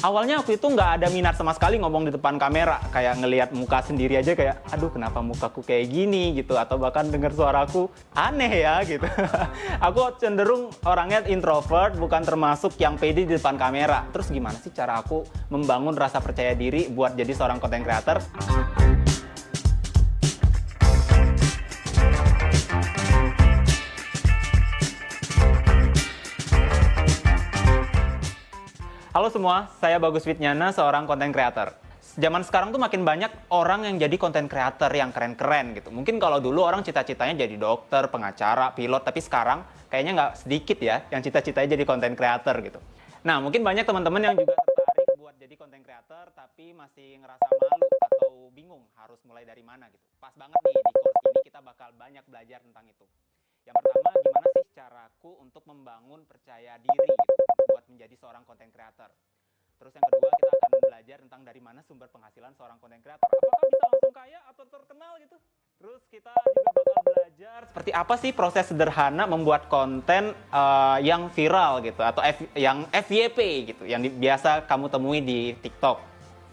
Awalnya aku itu nggak ada minat sama sekali ngomong di depan kamera, kayak ngelihat muka sendiri aja kayak, aduh kenapa mukaku kayak gini gitu, atau bahkan dengar suaraku aneh ya gitu. Aku cenderung orangnya introvert, bukan termasuk yang pede di depan kamera. Terus gimana sih cara aku membangun rasa percaya diri buat jadi seorang content creator? Halo semua, saya Bagus Widnyana, seorang content creator. Zaman sekarang tuh makin banyak orang yang jadi content creator yang keren-keren gitu. Mungkin kalau dulu orang cita-citanya jadi dokter, pengacara, pilot, tapi sekarang kayaknya nggak sedikit ya yang cita-citanya jadi content creator gitu. Nah, mungkin banyak teman-teman yang juga tertarik buat jadi content creator, tapi masih ngerasa malu atau bingung harus mulai dari mana gitu. Pas banget nih, di course ini kita bakal banyak belajar tentang itu. Yang pertama, gimana sih caraku untuk membangun percaya diri gitu, buat menjadi seorang content creator. Terus yang kedua, kita akan belajar tentang dari mana sumber penghasilan seorang content creator. Apakah bisa langsung kaya atau terkenal gitu? Terus kita juga bakal belajar seperti apa sih proses sederhana membuat konten yang viral gitu, atau yang FYP gitu, yang biasa kamu temui di TikTok.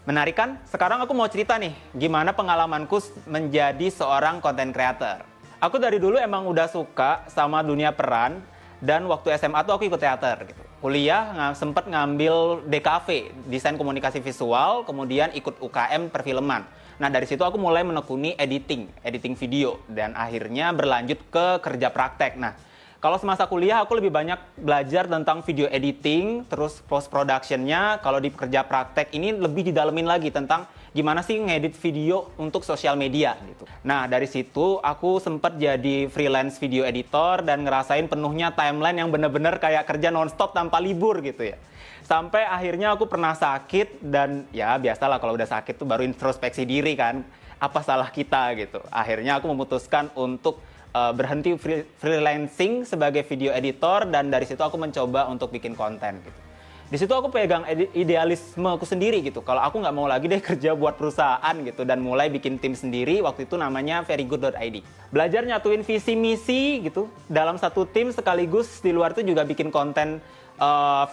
Menarik kan? Sekarang aku mau cerita nih, gimana pengalamanku menjadi seorang content creator. Aku dari dulu emang udah suka sama dunia peran, dan waktu SMA tuh aku ikut teater gitu. Kuliah sempet ngambil DKV, Desain Komunikasi Visual, kemudian ikut UKM Perfilman. Nah dari situ aku mulai menekuni editing video, dan akhirnya berlanjut ke kerja praktek. Nah kalau semasa kuliah aku lebih banyak belajar tentang video editing, terus post productionnya. Kalau di kerja praktek ini lebih didalemin lagi tentang gimana sih ngedit video untuk sosial media gitu. Nah dari situ aku sempat jadi freelance video editor dan ngerasain penuhnya timeline yang bener-bener kayak kerja nonstop tanpa libur gitu ya. Sampai akhirnya aku pernah sakit, dan ya biasalah kalau udah sakit tuh baru introspeksi diri kan, apa salah kita gitu. Akhirnya aku memutuskan untuk berhenti freelancing sebagai video editor, dan dari situ aku mencoba untuk bikin konten gitu. Di situ aku pegang idealismeku sendiri gitu. Kalau aku nggak mau lagi deh kerja buat perusahaan gitu, dan mulai bikin tim sendiri. Waktu itu namanya verygood.id. Belajar nyatuin visi misi gitu dalam satu tim, sekaligus di luar itu juga bikin konten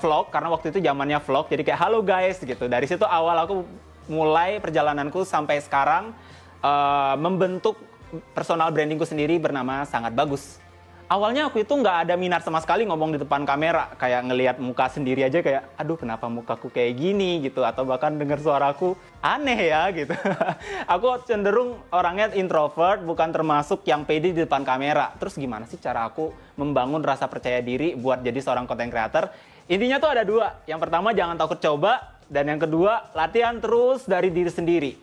vlog, karena waktu itu zamannya vlog. Jadi kayak halo guys gitu. Dari situ awal aku mulai perjalananku sampai sekarang membentuk personal brandingku sendiri bernama Sangat Bagus. Awalnya aku itu nggak ada minat sama sekali ngomong di depan kamera, kayak ngelihat muka sendiri aja kayak, aduh kenapa mukaku kayak gini gitu, atau bahkan dengar suaraku aneh ya gitu. Aku cenderung orangnya introvert, bukan termasuk yang pede di depan kamera. Terus gimana sih cara aku membangun rasa percaya diri buat jadi seorang content creator? Intinya tuh ada dua. Yang pertama, jangan takut coba, dan yang kedua, latihan terus dari diri sendiri.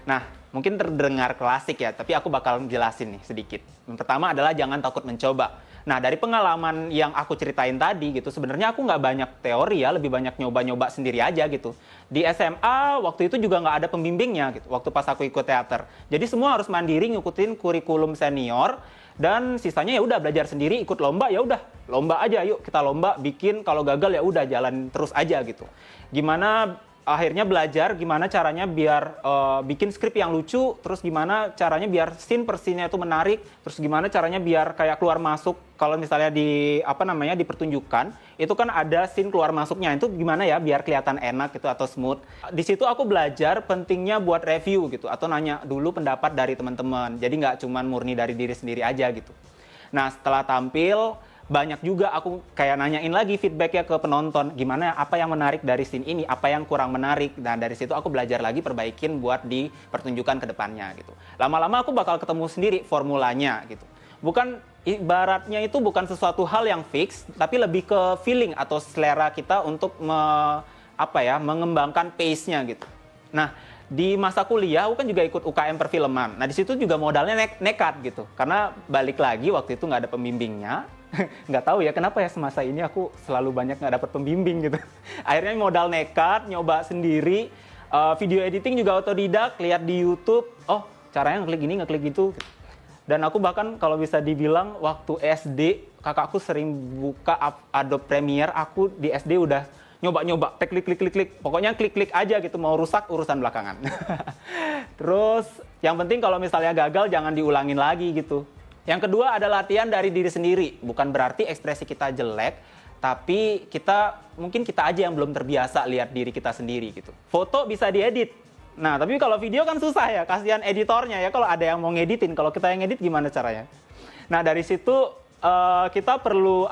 Nah, mungkin terdengar klasik ya, tapi aku bakal jelasin nih sedikit. Yang pertama adalah jangan takut mencoba. Nah, dari pengalaman yang aku ceritain tadi gitu, sebenarnya aku nggak banyak teori ya, lebih banyak nyoba-nyoba sendiri aja gitu. Di SMA, waktu itu juga nggak ada pembimbingnya gitu, waktu pas aku ikut teater. Jadi semua harus mandiri ngikutin kurikulum senior, dan sisanya ya udah belajar sendiri, ikut lomba ya udah, lomba aja, yuk kita lomba, bikin, kalau gagal ya udah jalan terus aja gitu. Gimana akhirnya belajar gimana caranya biar bikin skrip yang lucu, terus gimana caranya biar scene per scene-nya itu menarik, terus gimana caranya biar kayak keluar masuk. Kalau misalnya di di pertunjukan, itu kan ada scene keluar masuknya, itu gimana ya biar kelihatan enak gitu atau smooth. Di situ aku belajar pentingnya buat review gitu, atau nanya dulu pendapat dari teman-teman. Jadi nggak cuma murni dari diri sendiri aja gitu. Nah, setelah tampil, banyak juga aku kayak nanyain lagi feedbacknya ke penonton, gimana, apa yang menarik dari scene ini, apa yang kurang menarik. Dan dari situ aku belajar lagi perbaikin buat di pertunjukan ke depannya gitu. Lama-lama aku bakal ketemu sendiri formulanya gitu. Bukan, ibaratnya itu bukan sesuatu hal yang fix, tapi lebih ke feeling atau selera kita untuk mengembangkan pace-nya gitu. Nah, di masa kuliah aku kan juga ikut UKM Perfilman. Nah, di situ juga modalnya nekat gitu. Karena balik lagi waktu itu nggak ada pembimbingnya. Nggak tahu ya kenapa ya semasa ini aku selalu banyak nggak dapat pembimbing gitu. Akhirnya modal nekat, nyoba sendiri. Video editing juga otodidak, lihat di YouTube, oh caranya ngeklik gini, ngeklik gitu. Dan aku bahkan kalau bisa dibilang waktu SD, kakakku sering buka Adobe Premiere, aku di SD udah nyoba-nyoba, klik. Pokoknya klik-klik aja gitu, mau rusak urusan belakangan. Terus yang penting kalau misalnya gagal jangan diulangin lagi gitu. Yang kedua ada latihan dari diri sendiri. Bukan berarti ekspresi kita jelek, Tapi mungkin kita aja yang belum terbiasa lihat diri kita sendiri gitu. Foto bisa diedit. Nah, tapi kalau video kan susah ya, kasihan editornya ya kalau ada yang mau ngeditin. Kalau kita yang ngedit gimana caranya? Nah, dari situ kita perlu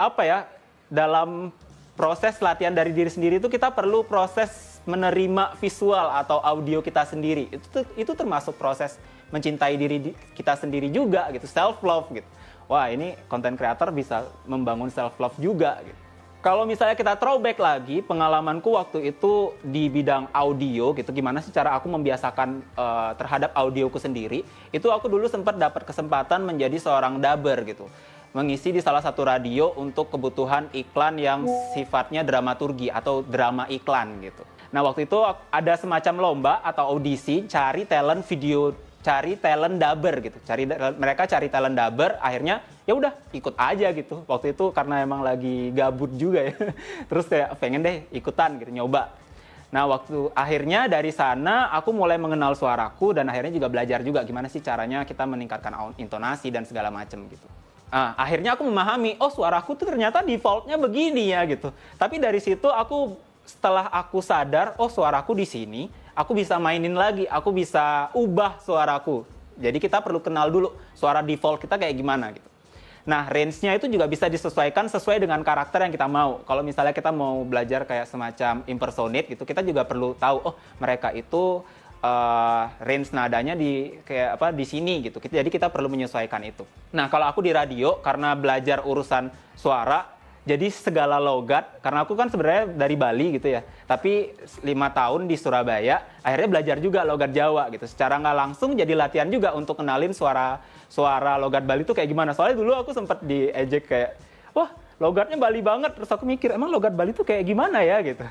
dalam proses latihan dari diri sendiri itu kita perlu proses menerima visual atau audio kita sendiri. Itu termasuk proses mencintai diri kita sendiri juga gitu, self love gitu. Wah, ini content creator bisa membangun self love juga gitu. Kalau misalnya kita throwback lagi, pengalamanku waktu itu di bidang audio gitu, gimana sih cara aku membiasakan terhadap audioku sendiri, itu aku dulu sempat dapat kesempatan menjadi seorang dubber gitu. Mengisi di salah satu radio untuk kebutuhan iklan yang sifatnya dramaturgi atau drama iklan gitu. Nah, waktu itu ada semacam lomba atau audisi cari talent dubber gitu. Mereka cari talent dubber, akhirnya ya udah ikut aja gitu. Waktu itu karena emang lagi gabut juga ya. Terus kayak pengen deh ikutan gitu, nyoba. Nah, waktu akhirnya dari sana aku mulai mengenal suaraku dan akhirnya juga belajar juga gimana sih caranya kita meningkatkan intonasi dan segala macam gitu. Nah, akhirnya aku memahami, oh suaraku tuh ternyata defaultnya begini ya gitu. Tapi dari situ setelah aku sadar, oh suaraku di sini, aku bisa mainin lagi, aku bisa ubah suaraku. Jadi kita perlu kenal dulu suara default kita kayak gimana gitu. Nah, range-nya itu juga bisa disesuaikan sesuai dengan karakter yang kita mau. Kalau misalnya kita mau belajar kayak semacam impersonate gitu, kita juga perlu tahu, oh mereka itu range nadanya di sini gitu. Jadi kita perlu menyesuaikan itu. Nah, kalau aku di radio karena belajar urusan suara, jadi segala logat, karena aku kan sebenarnya dari Bali gitu ya, tapi 5 tahun di Surabaya, akhirnya belajar juga logat Jawa gitu. Secara nggak langsung jadi latihan juga untuk kenalin suara logat Bali itu kayak gimana. Soalnya dulu aku sempat diejek kayak, wah logatnya Bali banget. Terus aku mikir, emang logat Bali itu kayak gimana ya gitu.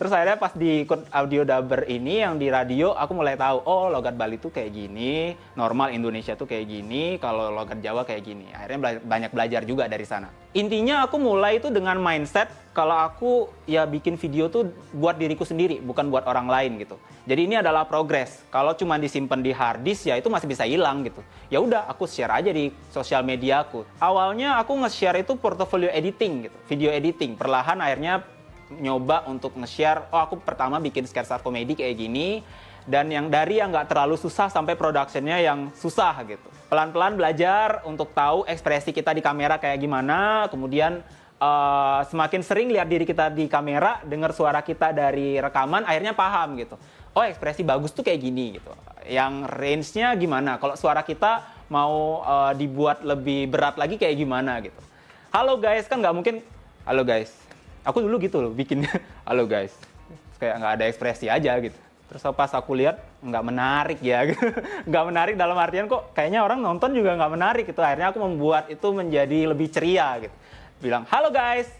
Terus akhirnya pas di ikut audio dubber ini yang di radio, aku mulai tahu, oh logat Bali tuh kayak gini, normal Indonesia tuh kayak gini, kalau logat Jawa kayak gini. Akhirnya banyak belajar juga dari sana. Intinya aku mulai itu dengan mindset, kalau aku ya bikin video tuh buat diriku sendiri, bukan buat orang lain gitu. Jadi ini adalah progres. Kalau cuma disimpan di hard disk ya itu masih bisa hilang gitu. Ya udah, aku share aja di sosial media aku. Awalnya aku nge-share itu portfolio editing gitu, video editing. Perlahan akhirnya nyoba untuk nge-share, oh aku pertama bikin sketsa komedi kayak gini, dan yang nggak terlalu susah sampai production-nya yang susah gitu. Pelan-pelan belajar untuk tahu ekspresi kita di kamera kayak gimana, kemudian semakin sering lihat diri kita di kamera, dengar suara kita dari rekaman, akhirnya paham gitu. Oh ekspresi bagus tuh kayak gini gitu. Yang range-nya gimana, kalau suara kita mau dibuat lebih berat lagi kayak gimana gitu. Halo guys, kan nggak mungkin, halo guys. Aku dulu gitu loh bikin, halo guys, kayak nggak ada ekspresi aja gitu. Terus pas aku lihat nggak menarik ya, nggak menarik dalam artian kok kayaknya orang nonton juga nggak menarik gitu. Akhirnya aku membuat itu menjadi lebih ceria gitu. Bilang halo guys,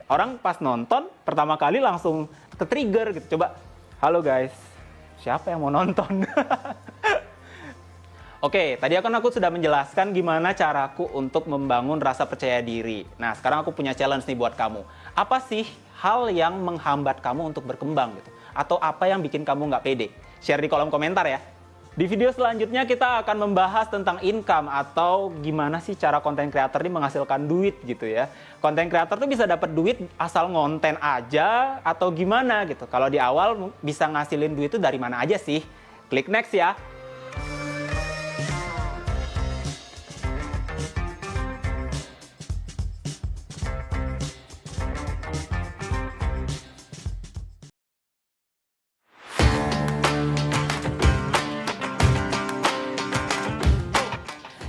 orang pas nonton pertama kali langsung ke-trigger gitu. Coba, halo guys, siapa yang mau nonton? Oke, tadi aku sudah menjelaskan gimana caraku untuk membangun rasa percaya diri. Nah, sekarang aku punya challenge nih buat kamu. Apa sih hal yang menghambat kamu untuk berkembang gitu? Atau apa yang bikin kamu nggak pede? Share di kolom komentar ya. Di video selanjutnya kita akan membahas tentang income atau gimana sih cara content creator ini menghasilkan duit gitu ya. Content creator tuh bisa dapat duit asal ngonten aja atau gimana gitu. Kalau di awal bisa ngasilin duit itu dari mana aja sih? Klik next ya.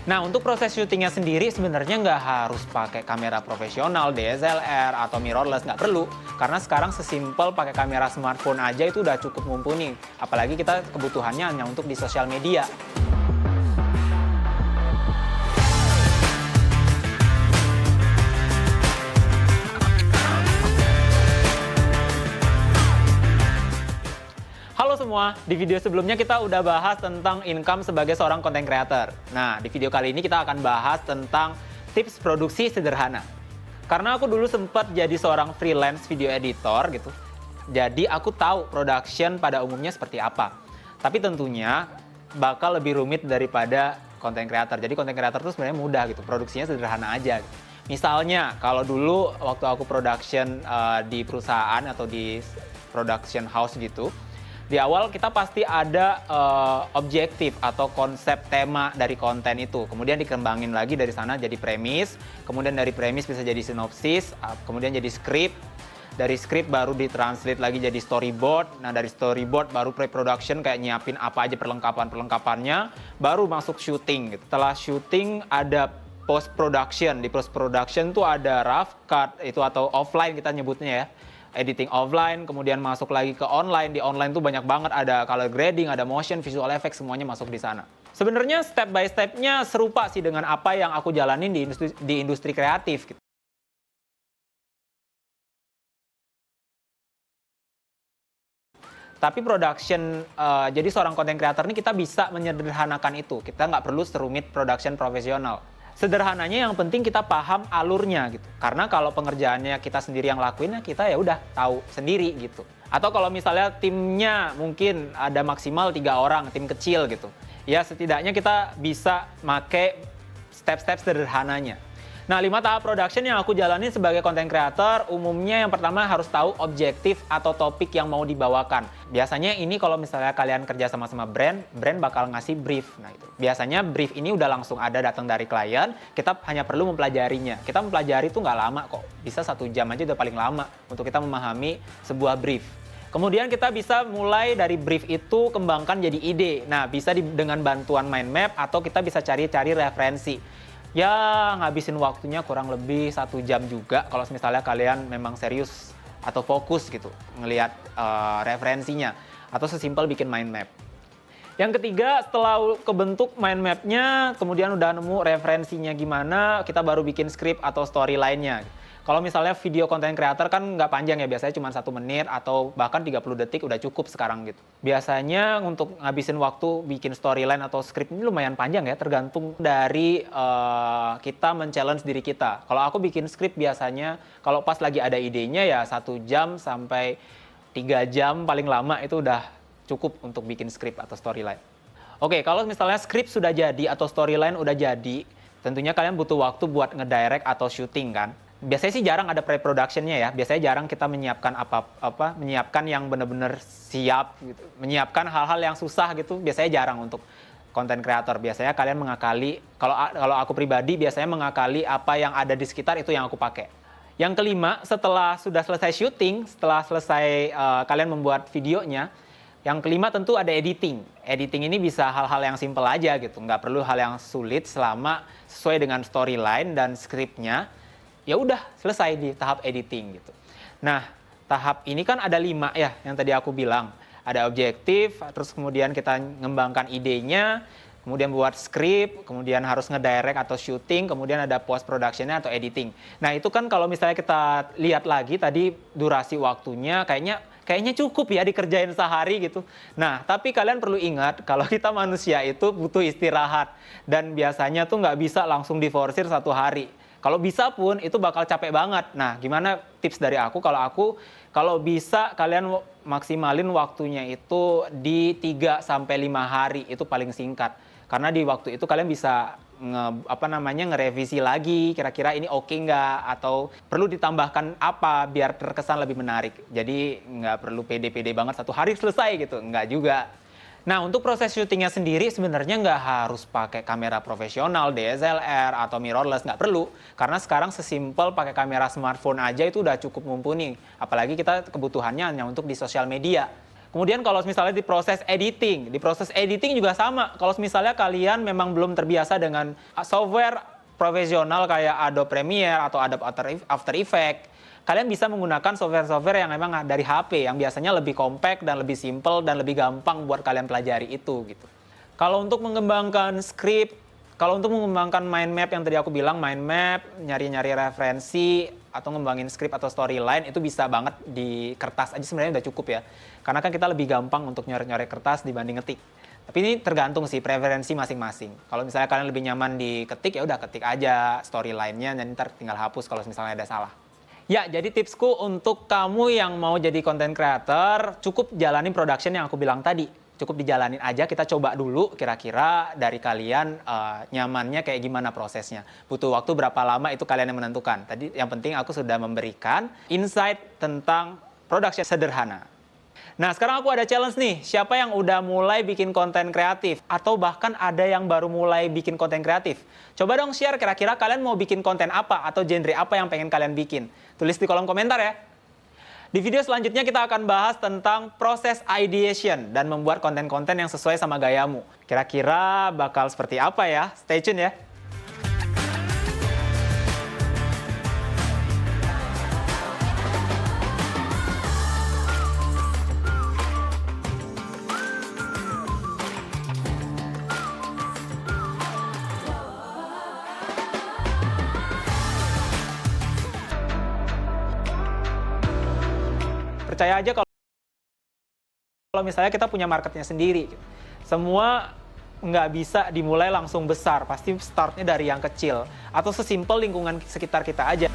Nah, untuk proses syutingnya sendiri sebenarnya nggak harus pakai kamera profesional, DSLR, atau mirrorless, nggak perlu. Karena sekarang sesimpel pakai kamera smartphone aja itu udah cukup mumpuni. Apalagi kita kebutuhannya hanya untuk di sosial media. Halo semua, di video sebelumnya kita udah bahas tentang income sebagai seorang content creator. Nah, di video kali ini kita akan bahas tentang tips produksi sederhana. Karena aku dulu sempat jadi seorang freelance video editor gitu. Jadi aku tahu production pada umumnya seperti apa. Tapi tentunya bakal lebih rumit daripada content creator. Jadi content creator itu sebenarnya mudah gitu, produksinya sederhana aja. Gitu. Misalnya, kalau dulu waktu aku production di perusahaan atau di production house gitu, di awal kita pasti ada objektif atau konsep tema dari konten itu. Kemudian dikembangin lagi dari sana jadi premis, kemudian dari premis bisa jadi sinopsis, kemudian jadi skrip. Dari skrip baru ditranslate lagi jadi storyboard. Nah, dari storyboard baru pre-production kayak nyiapin apa aja perlengkapannya, baru masuk syuting gitu. Setelah syuting ada post production. Di post production tuh ada rough cut itu atau offline kita nyebutnya ya. Editing offline, kemudian masuk lagi ke online. Di online tuh banyak banget, ada color grading, ada motion, visual effects, semuanya masuk di sana. Sebenarnya step by step-nya serupa sih dengan apa yang aku jalanin di industri kreatif gitu. Tapi production, jadi seorang content creator ini kita bisa menyederhanakan itu. Kita nggak perlu serumit production profesional. Sederhananya yang penting kita paham alurnya gitu. Karena kalau pengerjaannya kita sendiri yang lakuin, kita ya udah tahu sendiri gitu. Atau kalau misalnya timnya mungkin ada maksimal 3 orang, tim kecil gitu. Ya setidaknya kita bisa make step-step sederhananya. Nah, 5 tahap production yang aku jalani sebagai content creator, umumnya yang pertama harus tahu objektif atau topik yang mau dibawakan. Biasanya ini kalau misalnya kalian kerja sama brand bakal ngasih brief. Nah, itu. Biasanya brief ini udah langsung ada datang dari klien, kita hanya perlu mempelajarinya. Kita mempelajari itu nggak lama kok, bisa 1 jam aja udah paling lama untuk kita memahami sebuah brief. Kemudian kita bisa mulai dari brief itu kembangkan jadi ide. Nah, bisa dengan bantuan mind map atau kita bisa cari-cari referensi. Ya ngabisin waktunya kurang lebih 1 jam juga kalau misalnya kalian memang serius atau fokus gitu ngelihat referensinya atau sesimpel bikin mind map. Yang ketiga, setelah kebentuk mind map-nya, kemudian udah nemu referensinya gimana, kita baru bikin skrip atau storyline-nya. Kalau misalnya video konten creator kan nggak panjang ya, biasanya cuma 1 menit atau bahkan 30 detik udah cukup sekarang gitu. Biasanya untuk ngabisin waktu bikin storyline atau skrip ini lumayan panjang ya, tergantung dari kita men-challenge diri kita. Kalau aku bikin skrip biasanya, kalau pas lagi ada idenya ya 1 jam sampai 3 jam paling lama itu udah cukup untuk bikin skrip atau storyline. Oke, kalau misalnya skrip sudah jadi atau storyline udah jadi, tentunya kalian butuh waktu buat ngedirect atau syuting kan. Biasanya sih jarang ada pre-production-nya ya. Biasanya jarang kita menyiapkan menyiapkan yang benar-benar siap gitu. Menyiapkan hal-hal yang susah gitu biasanya jarang untuk content creator. Biasanya kalian mengakali, kalau aku pribadi biasanya mengakali apa yang ada di sekitar itu yang aku pakai. Yang kelima, setelah sudah selesai syuting, setelah selesai kalian membuat videonya, yang kelima tentu ada editing. Editing ini bisa hal-hal yang simple aja gitu. Nggak perlu hal yang sulit selama sesuai dengan storyline dan skripnya. Ya udah selesai di tahap editing gitu. Nah, tahap ini kan ada 5 ya yang tadi aku bilang. Ada objektif, terus kemudian kita ngembangkan idenya, kemudian buat skrip, kemudian harus ngedirect atau syuting, kemudian ada post productionnya atau editing. Nah, itu kan kalau misalnya kita lihat lagi tadi durasi waktunya kayaknya cukup ya dikerjain sehari gitu. Nah, tapi kalian perlu ingat kalau kita manusia itu butuh istirahat dan biasanya tuh nggak bisa langsung diforsir 1 hari. Kalau bisa pun itu bakal capek banget. Nah, gimana tips dari aku? Kalau bisa kalian maksimalin waktunya itu di 3-5 hari, itu paling singkat. Karena di waktu itu kalian bisa ngerevisi lagi, kira-kira ini oke nggak, atau perlu ditambahkan apa biar terkesan lebih menarik. Jadi nggak perlu pede-pede banget 1 hari selesai gitu, nggak juga. Nah, untuk proses syutingnya sendiri sebenarnya nggak harus pakai kamera profesional, DSLR, atau mirrorless, nggak perlu. Karena sekarang sesimpel pakai kamera smartphone aja itu udah cukup mumpuni. Apalagi kita kebutuhannya hanya untuk di sosial media. Kemudian kalau misalnya di proses editing juga sama. Kalau misalnya kalian memang belum terbiasa dengan software profesional kayak Adobe Premiere atau Adobe After Effects, kalian bisa menggunakan software-software yang memang dari HP, yang biasanya lebih compact dan lebih simple dan lebih gampang buat kalian pelajari itu gitu. Kalau untuk mengembangkan skrip, kalau untuk mengembangkan mind map yang tadi aku bilang, mind map, nyari-nyari referensi, atau ngembangin skrip atau storyline, itu bisa banget di kertas aja sebenarnya udah cukup ya. Karena kan kita lebih gampang untuk nyari-nyari kertas dibanding ngetik. Tapi ini tergantung sih preferensi masing-masing. Kalau misalnya kalian lebih nyaman di ketik, ya udah ketik aja storyline-nya, dan ntar tinggal hapus kalau misalnya ada salah. Ya, jadi tipsku untuk kamu yang mau jadi content creator, cukup jalani production yang aku bilang tadi. cukup dijalanin aja, kita coba dulu kira-kira dari kalian nyamannya kayak gimana prosesnya. Butuh waktu berapa lama itu kalian yang menentukan. Tadi yang penting aku sudah memberikan insight tentang production sederhana. Nah, sekarang aku ada challenge nih. Siapa yang udah mulai bikin konten kreatif? Atau bahkan ada yang baru mulai bikin konten kreatif? Coba dong share kira-kira kalian mau bikin konten apa atau genre apa yang pengen kalian bikin. Tulis di kolom komentar ya. Di video selanjutnya kita akan bahas tentang proses ideation dan membuat konten-konten yang sesuai sama gayamu. Kira-kira bakal seperti apa ya? Stay tune ya. Percaya aja kalau misalnya kita punya marketnya sendiri, semua nggak bisa dimulai langsung besar, pasti startnya dari yang kecil atau sesimpel lingkungan sekitar kita aja.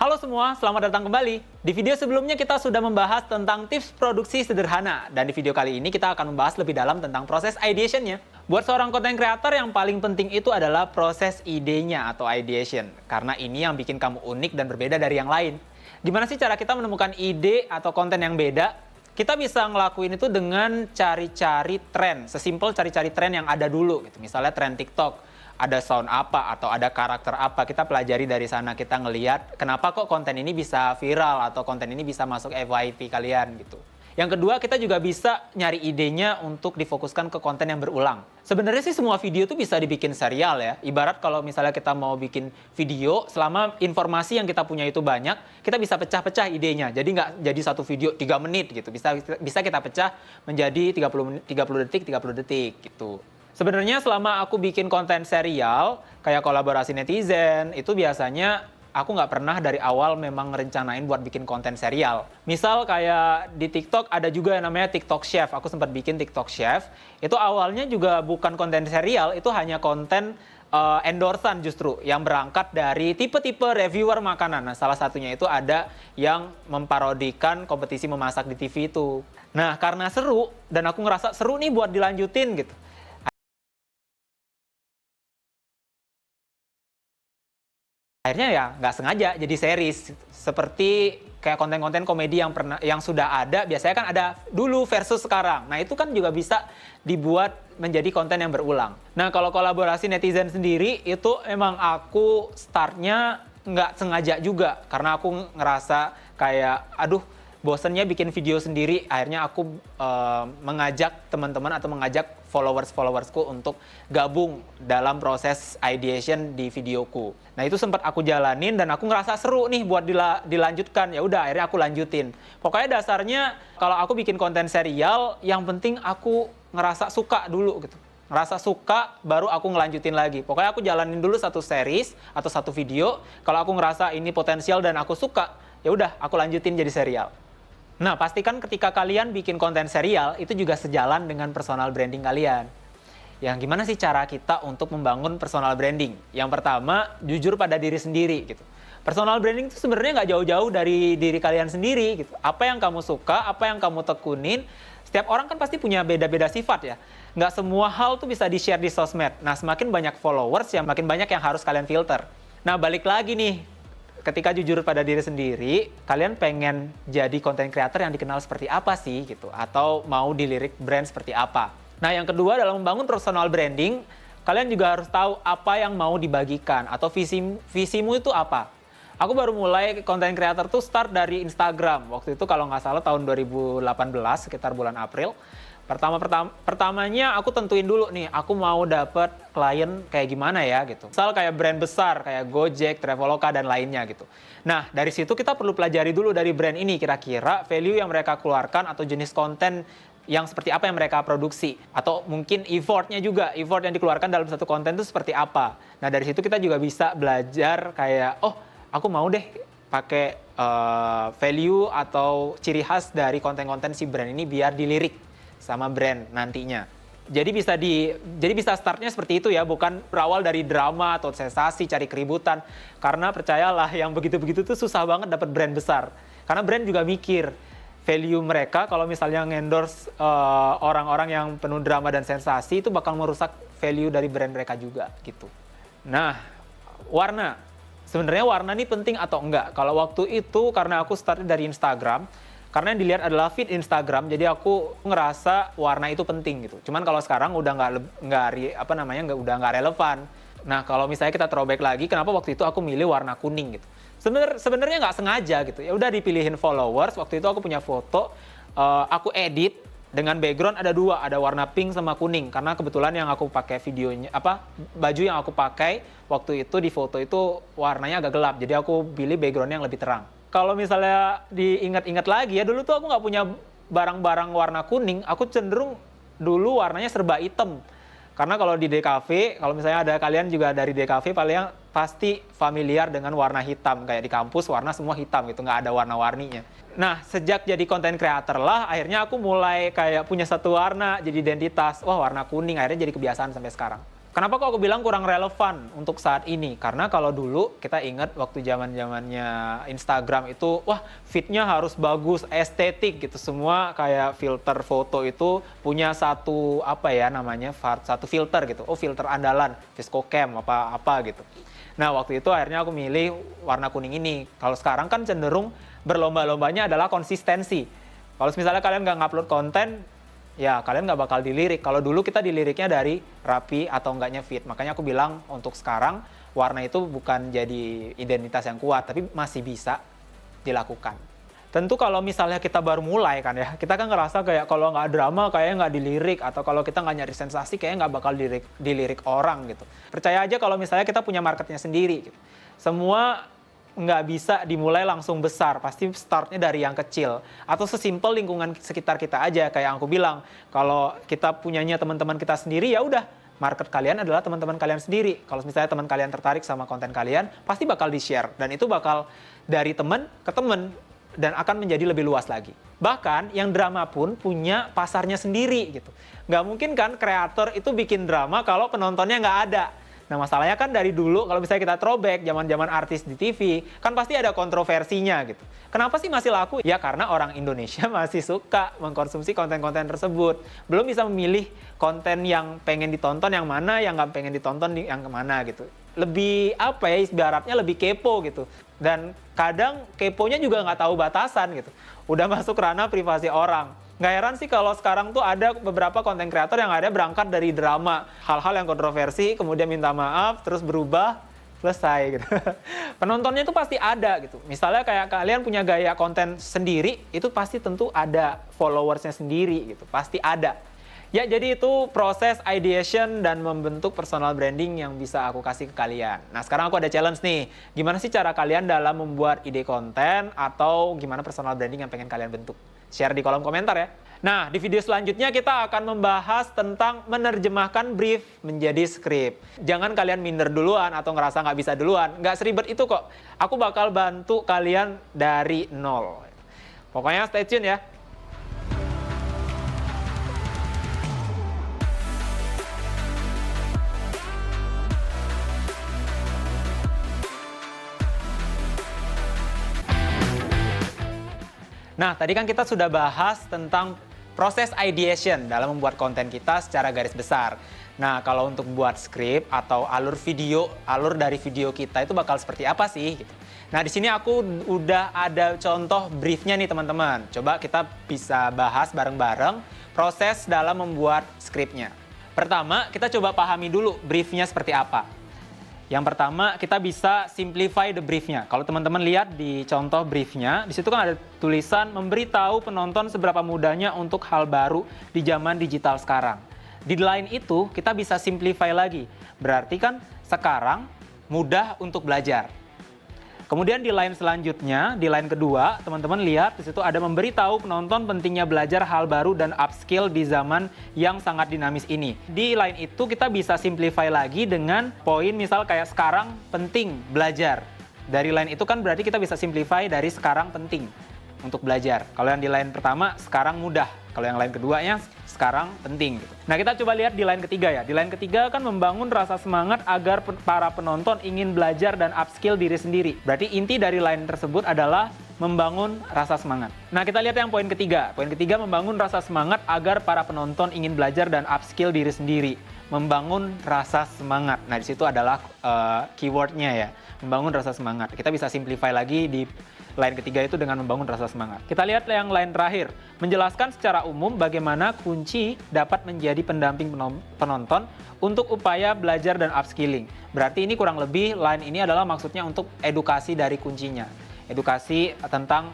Halo semua, selamat datang kembali. Di video sebelumnya kita sudah membahas tentang tips produksi sederhana. Dan di video kali ini kita akan membahas lebih dalam tentang proses ideation-nya. Buat seorang content creator yang paling penting itu adalah proses idenya atau ideation. Karena ini yang bikin kamu unik dan berbeda dari yang lain. Gimana sih cara kita menemukan ide atau konten yang beda? Kita bisa ngelakuin itu dengan cari-cari tren. Sesimpel cari-cari tren yang ada dulu. Gitu. Misalnya tren TikTok. Ada sound apa atau ada karakter apa, kita pelajari dari sana, kita ngelihat kenapa kok konten ini bisa viral atau konten ini bisa masuk FYP kalian gitu. Yang kedua, kita juga bisa nyari idenya untuk difokuskan ke konten yang berulang. Sebenarnya sih semua video tuh bisa dibikin serial ya. Ibarat kalau misalnya kita mau bikin video, selama informasi yang kita punya itu banyak, kita bisa pecah-pecah idenya. Jadi nggak jadi satu video 3 menit gitu. Bisa kita pecah menjadi 30 detik, 30 detik gitu. Sebenarnya selama aku bikin konten serial, kayak kolaborasi netizen, itu biasanya aku nggak pernah dari awal memang ngerencanain buat bikin konten serial. Misal kayak di TikTok ada juga yang namanya TikTok Chef. Aku sempat bikin TikTok Chef. Itu awalnya juga bukan konten serial, itu hanya konten endorsan justru. Yang berangkat dari tipe-tipe reviewer makanan. Nah, salah satunya itu ada yang memparodikan kompetisi memasak di TV itu. Nah, karena seru, dan aku ngerasa seru nih buat dilanjutin gitu. Akhirnya ya nggak sengaja jadi series, seperti kayak konten-konten komedi yang sudah ada, biasanya kan ada dulu versus sekarang. Nah itu kan juga bisa dibuat menjadi konten yang berulang. Nah kalau kolaborasi netizen sendiri itu emang aku startnya nggak sengaja juga, karena aku ngerasa kayak aduh bosennya bikin video sendiri. Akhirnya aku mengajak teman-teman atau mengajak followersku untuk gabung dalam proses ideation di videoku. Nah itu sempat aku jalanin dan aku ngerasa seru nih buat dilanjutkan. Ya udah akhirnya aku lanjutin. Pokoknya dasarnya kalau aku bikin konten serial, yang penting aku ngerasa suka dulu gitu. Ngerasa suka baru aku ngelanjutin lagi. Pokoknya aku jalanin dulu satu series atau satu video. Kalau aku ngerasa ini potensial dan aku suka, ya udah aku lanjutin jadi serial. Nah, pastikan ketika kalian bikin konten serial, itu juga sejalan dengan personal branding kalian. Yang gimana sih cara kita untuk membangun personal branding? Yang pertama, jujur pada diri sendiri gitu. Personal branding itu sebenarnya nggak jauh-jauh dari diri kalian sendiri gitu. Apa yang kamu suka, apa yang kamu tekunin, setiap orang kan pasti punya beda-beda sifat ya. Nggak semua hal tuh bisa di-share di sosmed. Nah, semakin banyak followers, ya makin banyak yang harus kalian filter. Nah, balik lagi nih. Ketika jujur pada diri sendiri, kalian pengen jadi content creator yang dikenal seperti apa sih gitu, atau mau dilirik brand seperti apa. Nah, yang kedua dalam membangun personal branding, kalian juga harus tahu apa yang mau dibagikan atau visimu itu apa. Aku baru mulai content creator tuh start dari Instagram. Waktu itu kalau nggak salah tahun 2018 sekitar bulan April. Pertamanya aku tentuin dulu nih, aku mau dapet klien kayak gimana ya gitu. Misal kayak brand besar kayak Gojek, Traveloka dan lainnya gitu. Nah, dari situ kita perlu pelajari dulu dari brand ini kira-kira value yang mereka keluarkan atau jenis konten yang seperti apa yang mereka produksi, atau mungkin effort yang dikeluarkan dalam satu konten itu seperti apa. Nah, dari situ kita juga bisa belajar kayak oh, aku mau deh pakai value atau ciri khas dari konten-konten si brand ini biar dilirik sama brand nantinya. Jadi bisa startnya seperti itu ya, bukan berawal dari drama atau sensasi, cari keributan. Karena percayalah yang begitu-begitu tuh susah banget dapat brand besar. Karena brand juga mikir value mereka kalau misalnya ngendorse orang-orang yang penuh drama dan sensasi itu bakal merusak value dari brand mereka juga gitu. Nah, warna. Sebenarnya warna ini penting atau enggak? Kalau waktu itu karena aku start dari Instagram, karena yang dilihat adalah feed Instagram, jadi aku ngerasa warna itu penting gitu. Cuman kalau sekarang udah udah nggak relevan. Nah kalau misalnya kita throwback lagi, kenapa waktu itu aku milih warna kuning gitu? Sebenarnya nggak sengaja gitu. Ya udah dipilihin followers. Waktu itu aku punya foto, aku edit dengan background ada dua, ada warna pink sama kuning. Karena kebetulan yang aku pakai baju yang aku pakai waktu itu di foto itu warnanya agak gelap. Jadi aku pilih background yang lebih terang. Kalau misalnya diingat-ingat lagi ya, dulu tuh aku nggak punya barang-barang warna kuning, aku cenderung dulu warnanya serba hitam. Karena kalau di DKV, kalau misalnya ada kalian juga dari DKV, paling pasti familiar dengan warna hitam. Kayak di kampus warna semua hitam gitu, nggak ada warna-warninya. Nah, sejak jadi content creator lah, akhirnya aku mulai kayak punya satu warna, jadi identitas. Wah, warna kuning, akhirnya jadi kebiasaan sampai sekarang. Kenapa kok aku bilang kurang relevan untuk saat ini? Karena kalau dulu kita ingat waktu zaman-zamannya Instagram itu, wah feed-nya harus bagus, estetik gitu. Semua kayak filter foto itu punya satu satu filter gitu. Oh filter andalan, Viscocam apa gitu. Nah waktu itu akhirnya aku milih warna kuning ini. Kalau sekarang kan cenderung berlomba-lombanya adalah konsistensi. Kalau misalnya kalian nggak ngupload konten, ya kalian nggak bakal dilirik. Kalau dulu kita diliriknya dari rapi atau enggaknya fit. Makanya aku bilang untuk sekarang warna itu bukan jadi identitas yang kuat, tapi masih bisa dilakukan. Tentu kalau misalnya kita baru mulai kan ya, kita kan ngerasa kayak kalau nggak drama kayaknya nggak dilirik, atau kalau kita nggak nyari sensasi kayaknya nggak bakal dilirik orang gitu. Percaya aja kalau misalnya kita punya marketnya sendiri gitu. Semua nggak bisa dimulai langsung besar, pasti startnya dari yang kecil atau sesimpel lingkungan sekitar kita aja. Kayak aku bilang, kalau kita punyanya teman-teman kita sendiri, ya udah market kalian adalah teman-teman kalian sendiri. Kalau misalnya teman kalian tertarik sama konten kalian, pasti bakal di-share dan itu bakal dari teman ke teman dan akan menjadi lebih luas lagi. Bahkan yang drama pun punya pasarnya sendiri gitu. Nggak mungkin kan kreator itu bikin drama kalau penontonnya nggak ada. Nah masalahnya kan dari dulu kalau misalnya kita throwback zaman-zaman artis di TV, kan pasti ada kontroversinya gitu. Kenapa sih masih laku? Ya karena orang Indonesia masih suka mengkonsumsi konten-konten tersebut. Belum bisa memilih konten yang pengen ditonton yang mana, yang nggak pengen ditonton yang kemana gitu. Lebih ibaratnya lebih kepo gitu. Dan kadang keponya juga nggak tahu batasan gitu. Udah masuk ranah privasi orang. Nggak heran sih kalau sekarang tuh ada beberapa konten kreator yang ada berangkat dari drama. Hal-hal yang kontroversi, kemudian minta maaf, terus berubah, selesai gitu. Penontonnya itu pasti ada gitu. Misalnya kayak kalian punya gaya konten sendiri, itu pasti tentu ada followersnya sendiri gitu. Pasti ada. Ya jadi itu proses ideation dan membentuk personal branding yang bisa aku kasih ke kalian. Nah sekarang aku ada challenge nih. Gimana sih cara kalian dalam membuat ide konten atau gimana personal branding yang pengen kalian bentuk? Share di kolom komentar ya. Nah di video selanjutnya kita akan membahas tentang menerjemahkan brief menjadi skrip. Jangan kalian minder duluan atau ngerasa nggak bisa duluan. Nggak seribet itu kok. Aku bakal bantu kalian dari nol. Pokoknya stay tune ya. Nah, tadi kan kita sudah bahas tentang proses ideation dalam membuat konten kita secara garis besar. Nah, kalau untuk buat skrip atau alur dari video kita itu bakal seperti apa sih? Nah, di sini aku udah ada contoh briefnya nih teman-teman. Coba kita bisa bahas bareng-bareng proses dalam membuat skripnya. Pertama, kita coba pahami dulu briefnya seperti apa. Yang pertama, kita bisa simplify the briefnya. Kalau teman-teman lihat di contoh briefnya, di situ kan ada tulisan memberitahu penonton seberapa mudahnya untuk hal baru di zaman digital sekarang. Di lain itu, kita bisa simplify lagi. Berarti kan sekarang mudah untuk belajar. Kemudian di line selanjutnya, di line kedua, teman-teman lihat di situ ada memberitahu penonton pentingnya belajar hal baru dan upskill di zaman yang sangat dinamis ini. Di line itu kita bisa simplify lagi dengan poin misal kayak sekarang penting belajar. Dari line itu kan berarti kita bisa simplify dari sekarang penting untuk belajar. Kalau yang di line pertama sekarang mudah. Kalau yang line keduanya sekarang penting gitu. Nah, kita coba lihat di line ketiga ya. Di line ketiga kan membangun rasa semangat agar para penonton ingin belajar dan upskill diri sendiri. Berarti inti dari line tersebut adalah membangun rasa semangat. Nah, kita lihat yang poin ketiga. Poin ketiga membangun rasa semangat agar para penonton ingin belajar dan upskill diri sendiri. Membangun rasa semangat. Nah, di situ adalah keywordnya ya. Membangun rasa semangat. Kita bisa simplify lagi di line ketiga itu dengan membangun rasa semangat. Kita lihat yang line terakhir. Menjelaskan secara umum bagaimana kunci dapat menjadi pendamping penonton untuk upaya belajar dan upskilling. Berarti ini kurang lebih line ini adalah maksudnya untuk edukasi dari kuncinya. Edukasi tentang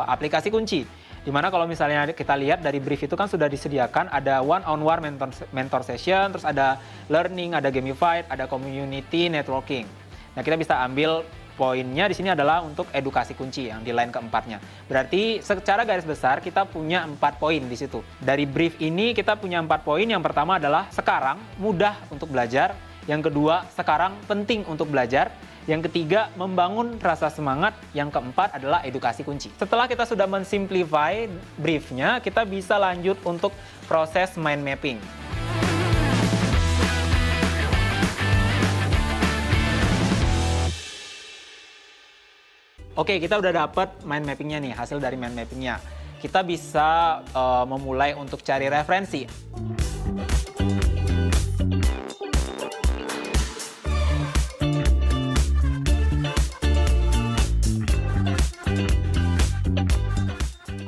aplikasi kunci. Dimana kalau misalnya kita lihat dari brief itu kan sudah disediakan ada one-on-one mentor session, terus ada learning, ada gamified, ada community networking. Nah, kita bisa ambil poinnya di sini adalah untuk edukasi kunci yang di line keempatnya. Berarti secara garis besar kita punya 4 poin di situ. Dari brief ini kita punya 4 poin. Yang pertama adalah sekarang mudah untuk belajar. Yang kedua, sekarang penting untuk belajar. Yang ketiga, membangun rasa semangat. Yang keempat adalah edukasi kunci. Setelah kita sudah mensimplify briefnya, kita bisa lanjut untuk proses mind mapping. Oke, kita udah dapat mind mappingnya nih, hasil dari mind mappingnya. Kita bisa memulai untuk cari referensi.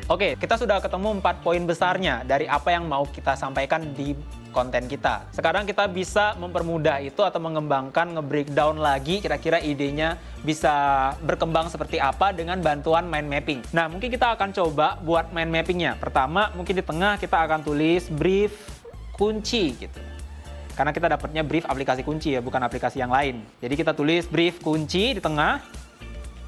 Oke, kita sudah ketemu 4 poin besarnya dari apa yang mau kita sampaikan di konten kita. Sekarang kita bisa mempermudah itu atau mengembangkan, nge-breakdown lagi kira-kira idenya bisa berkembang seperti apa dengan bantuan mind mapping. Nah, mungkin kita akan coba buat mind mappingnya. Pertama, mungkin di tengah kita akan tulis brief kunci gitu. Karena kita dapatnya brief aplikasi kunci ya, bukan aplikasi yang lain. Jadi kita tulis brief kunci di tengah.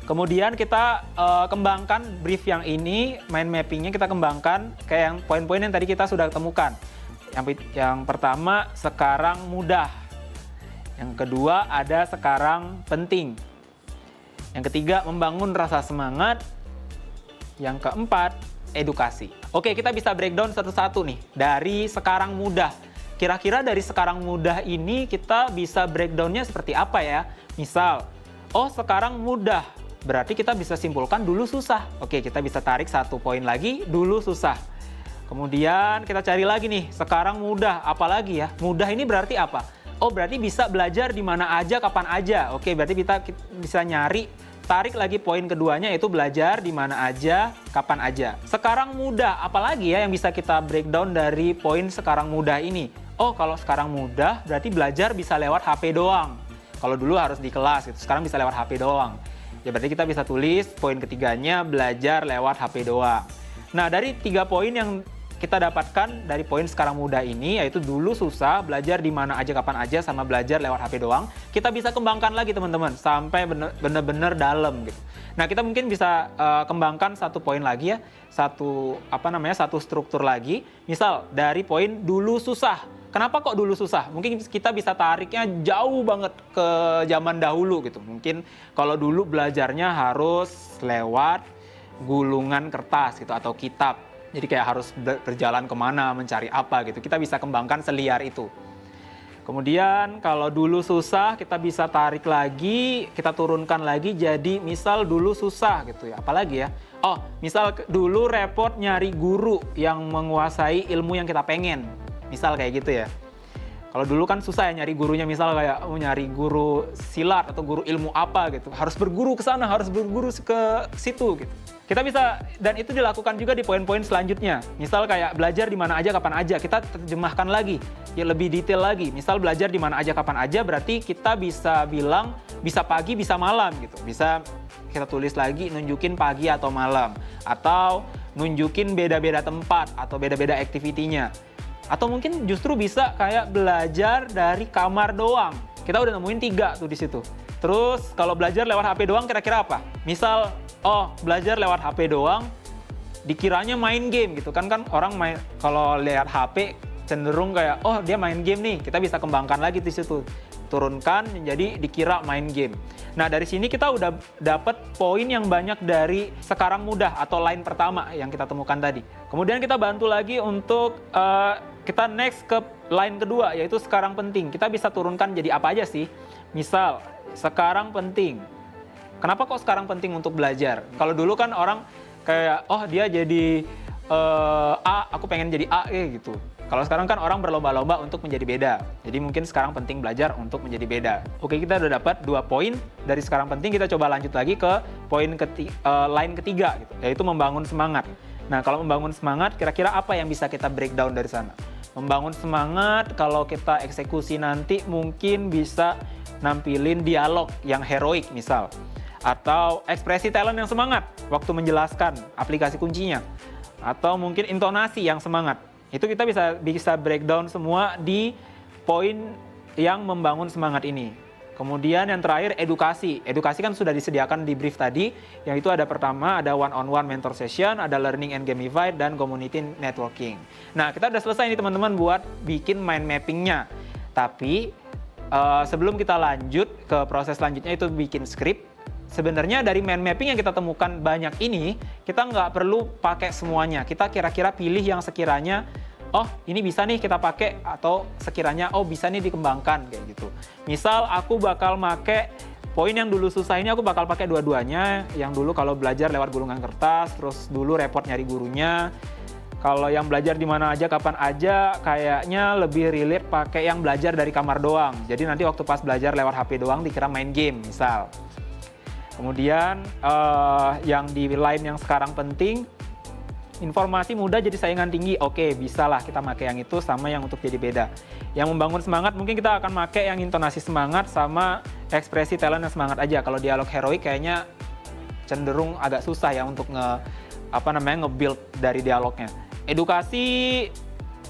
Kemudian kita kembangkan brief yang ini, mind mappingnya kita kembangkan kayak yang poin-poin yang tadi kita sudah temukan. Yang pertama, sekarang mudah. Yang kedua, ada sekarang penting. Yang ketiga, membangun rasa semangat. Yang keempat, edukasi. Oke, kita bisa breakdown satu-satu nih. Dari sekarang mudah. Kira-kira dari sekarang mudah ini kita bisa breakdownnya seperti apa ya? Misal, oh sekarang mudah. Berarti kita bisa simpulkan dulu susah. Oke, kita bisa tarik 1 poin lagi, dulu susah. Kemudian kita cari lagi nih, sekarang mudah, apalagi ya? Mudah ini berarti apa? Oh, berarti bisa belajar di mana aja, kapan aja. Oke, berarti kita bisa nyari, tarik lagi poin keduanya yaitu belajar di mana aja, kapan aja. Sekarang mudah, apalagi ya yang bisa kita breakdown dari poin sekarang mudah ini? Oh, kalau sekarang mudah berarti belajar bisa lewat HP doang. Kalau dulu harus di kelas gitu, sekarang bisa lewat HP doang. Ya berarti kita bisa tulis poin ketiganya belajar lewat HP doang. Nah, dari 3 poin yang kita dapatkan dari poin sekarang mudah ini, yaitu dulu susah, belajar di mana aja kapan aja, sama belajar lewat HP doang, kita bisa kembangkan lagi teman-teman sampai benar-benar dalam gitu. Nah, kita mungkin bisa kembangkan 1 poin lagi ya, satu struktur lagi. Misal dari poin dulu susah. Kenapa kok dulu susah? Mungkin kita bisa tariknya jauh banget ke zaman dahulu gitu. Mungkin kalau dulu belajarnya harus lewat gulungan kertas gitu atau kitab. Jadi kayak harus berjalan kemana, mencari apa gitu. Kita bisa kembangkan seliar itu. Kemudian kalau dulu susah, kita bisa tarik lagi, kita turunkan lagi jadi misal dulu susah gitu ya. Apalagi ya? Oh, misal dulu repot nyari guru yang menguasai ilmu yang kita pengen. Misal kayak gitu ya. Kalau dulu kan susah ya nyari gurunya, misal kayak nyari guru silat atau guru ilmu apa gitu. Harus berguru ke sana, harus berguru ke situ gitu. Kita bisa, dan itu dilakukan juga di poin-poin selanjutnya. Misal kayak belajar di mana aja, kapan aja. Kita terjemahkan lagi, ya lebih detail lagi. Misal belajar di mana aja, kapan aja, berarti kita bisa bilang bisa pagi, bisa malam gitu. Bisa kita tulis lagi, nunjukin pagi atau malam. Atau nunjukin beda-beda tempat atau beda-beda activity-nya. Atau mungkin justru bisa kayak belajar dari kamar doang. Kita udah nemuin 3 tuh di situ. Terus kalau belajar lewat HP doang kira-kira apa? Misal, oh belajar lewat HP doang, dikiranya main game gitu kan orang main kalau lihat HP cenderung kayak oh dia main game nih. Kita bisa kembangkan lagi di situ. turunkan jadi dikira main game. Nah, dari sini kita udah dapat poin yang banyak dari sekarang mudah atau line pertama yang kita temukan tadi. Kemudian kita bantu lagi untuk kita next ke line kedua, yaitu sekarang penting. Kita bisa turunkan jadi apa aja sih? Misal, sekarang penting. Kenapa kok sekarang penting untuk belajar? Kalau dulu kan orang kayak, oh dia jadi A, aku pengen jadi A gitu. Kalau sekarang kan orang berlomba-lomba untuk menjadi beda. Jadi mungkin sekarang penting belajar untuk menjadi beda. Oke, kita udah dapat 2 poin dari sekarang penting. Kita coba lanjut lagi ke poin line ketiga, gitu, yaitu membangun semangat. Nah, kalau membangun semangat, kira-kira apa yang bisa kita breakdown dari sana? Membangun semangat, kalau kita eksekusi nanti mungkin bisa nampilin dialog yang heroik misal. Atau ekspresi talent yang semangat waktu menjelaskan aplikasi kuncinya. Atau mungkin intonasi yang semangat. Itu kita bisa breakdown semua di poin yang membangun semangat ini. Kemudian yang terakhir edukasi. Edukasi kan sudah disediakan di brief tadi, yang itu ada pertama ada one-on-one mentor session, ada learning and gamified, dan community networking. Nah, kita udah selesai nih teman-teman buat bikin mind mappingnya. Tapi sebelum kita lanjut ke proses selanjutnya itu bikin script, sebenarnya dari mind mapping yang kita temukan banyak ini, kita nggak perlu pakai semuanya. Kita kira-kira pilih yang sekiranya, oh ini bisa nih kita pakai, atau sekiranya, oh bisa nih dikembangkan, kayak gitu. Misal aku bakal pakai poin yang dulu susah ini, aku bakal pakai dua-duanya. Yang dulu kalau belajar lewat gulungan kertas, terus dulu repot nyari gurunya. Kalau yang belajar di mana aja, kapan aja, kayaknya lebih relate pakai yang belajar dari kamar doang. Jadi nanti waktu pas belajar lewat HP doang dikira main game, misal. Kemudian yang di line yang sekarang penting, informasi mudah jadi saingan tinggi. Oke, bisalah kita pakai yang itu sama yang untuk jadi beda. Yang membangun semangat mungkin kita akan pakai yang intonasi semangat sama ekspresi talent yang semangat aja. Kalau dialog heroik kayaknya cenderung agak susah ya untuk nge-build dari dialognya. Edukasi,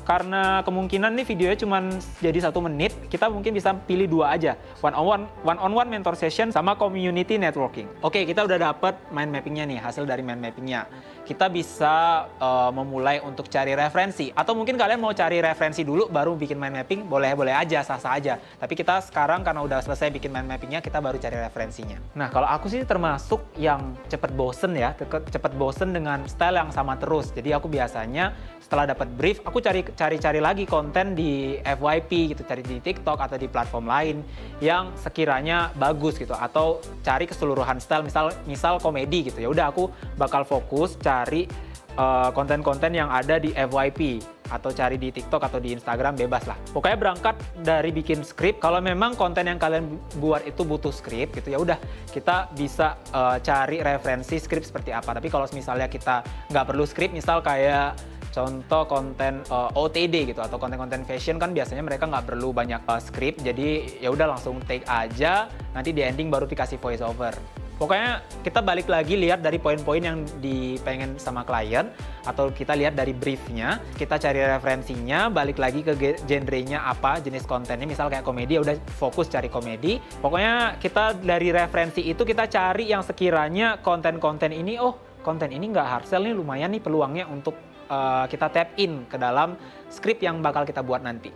karena kemungkinan nih videonya cuma jadi 1 menit, kita mungkin bisa pilih 2 aja. One-on-one mentor session sama community networking. Oke, kita udah dapat mind mappingnya nih, hasil dari mind mappingnya. Kita bisa memulai untuk cari referensi. Atau mungkin kalian mau cari referensi dulu baru bikin mind mapping, boleh-boleh aja, sah-sah aja. Tapi kita sekarang karena udah selesai bikin mind mappingnya, kita baru cari referensinya. Nah, kalau aku sih termasuk yang cepet bosen ya, cepet bosen dengan style yang sama terus. Jadi aku biasanya setelah dapat brief, aku cari lagi konten di FYP gitu, cari di TikTok atau di platform lain yang sekiranya bagus gitu, atau cari keseluruhan style, misal komedi gitu. Ya udah, aku bakal fokus cari konten-konten yang ada di FYP atau cari di TikTok atau di Instagram, bebas lah. Pokoknya berangkat dari bikin skrip. Kalau memang konten yang kalian buat itu butuh skrip gitu, ya udah kita bisa cari referensi skrip seperti apa. Tapi kalau misalnya kita nggak perlu skrip, misal kayak contoh konten OTD gitu atau konten-konten fashion, kan biasanya mereka nggak perlu banyak skrip, jadi ya udah langsung take aja, nanti di ending baru dikasih voice over. Pokoknya kita balik lagi lihat dari poin-poin yang dipengen sama klien, atau kita lihat dari briefnya, kita cari referensinya, balik lagi ke genrenya apa, jenis kontennya, misal kayak komedi, ya udah fokus cari komedi. Pokoknya kita dari referensi itu kita cari yang sekiranya konten-konten ini, oh konten ini nggak hard sell nih, lumayan nih peluangnya untuk kita tap in ke dalam skrip yang bakal kita buat nanti.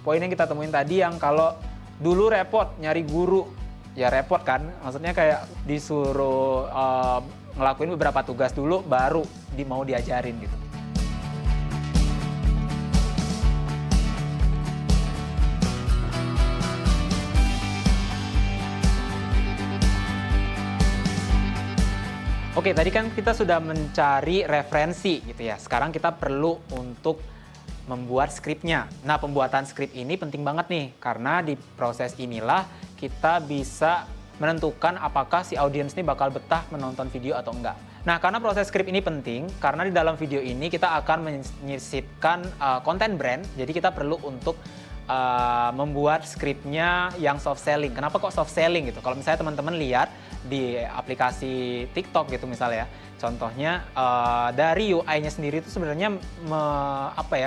Poin yang kita temuin tadi yang kalau dulu repot nyari guru, ya repot kan, maksudnya kayak disuruh ngelakuin beberapa tugas dulu baru mau diajarin gitu. Oke, tadi kan kita sudah mencari referensi gitu ya. Sekarang kita perlu untuk membuat skripnya. Nah, pembuatan skrip ini penting banget nih, karena di proses inilah kita bisa menentukan apakah si audiens ini bakal betah menonton video atau enggak. Nah, karena proses skrip ini penting, karena di dalam video ini kita akan menyisipkan konten brand, jadi kita perlu untuk membuat skripnya yang soft selling. Kenapa kok soft selling gitu? Kalau misalnya teman-teman lihat di aplikasi TikTok gitu misalnya, contohnya dari UI-nya sendiri itu sebenarnya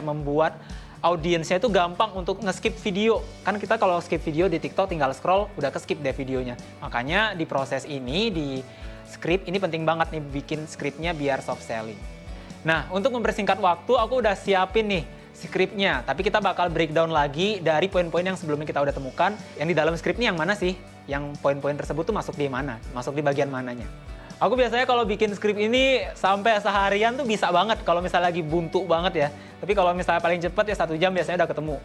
membuat audiensnya itu gampang untuk nge-skip video. Kan kita kalau skip video di TikTok tinggal scroll, udah ke-skip deh videonya. Makanya di proses ini, di skrip, ini penting banget nih bikin skripnya biar soft selling. Nah, untuk mempersingkat waktu, aku udah siapin nih skripnya. Tapi kita bakal breakdown lagi dari poin-poin yang sebelumnya kita udah temukan. Yang di dalam skrip ini yang mana sih? Yang poin-poin tersebut tuh masuk di mana? Masuk di bagian mananya? Aku biasanya kalau bikin skrip ini sampai seharian tuh bisa banget kalau misalnya lagi buntu banget ya. Tapi kalau misalnya paling cepet ya 1 jam biasanya udah ketemu.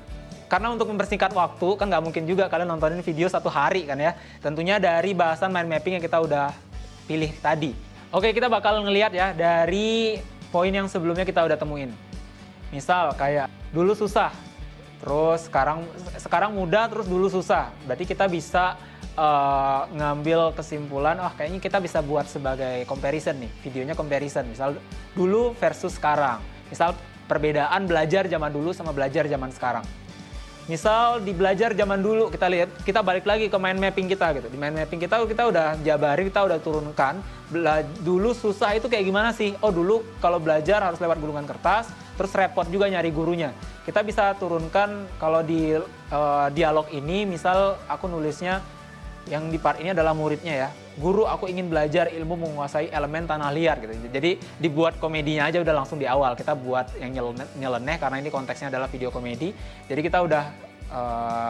Karena untuk mempersingkat waktu, kan nggak mungkin juga kalian nontonin video 1 hari kan ya. Tentunya dari bahasan mind mapping yang kita udah pilih tadi. Oke, kita bakal ngelihat ya dari poin yang sebelumnya kita udah temuin. Misal kayak dulu susah, terus sekarang mudah, terus dulu susah. Berarti kita bisa ngambil kesimpulan, kayaknya kita bisa buat sebagai comparison nih, videonya comparison. Misal dulu versus sekarang. Misal perbedaan belajar zaman dulu sama belajar zaman sekarang. Misal di belajar zaman dulu, kita balik lagi ke mind mapping kita gitu. Di mind mapping kita udah jabarin, kita udah turunkan. Dulu susah itu kayak gimana sih? Oh dulu kalau belajar harus lewat gulungan kertas, terus repot juga nyari gurunya. Kita bisa turunkan kalau di dialog ini, misal aku nulisnya yang di part ini adalah muridnya ya. Guru, aku ingin belajar ilmu menguasai elemen tanah liat gitu. Jadi dibuat komedinya aja udah langsung di awal. Kita buat yang nyeleneh karena ini konteksnya adalah video komedi. Jadi kita udah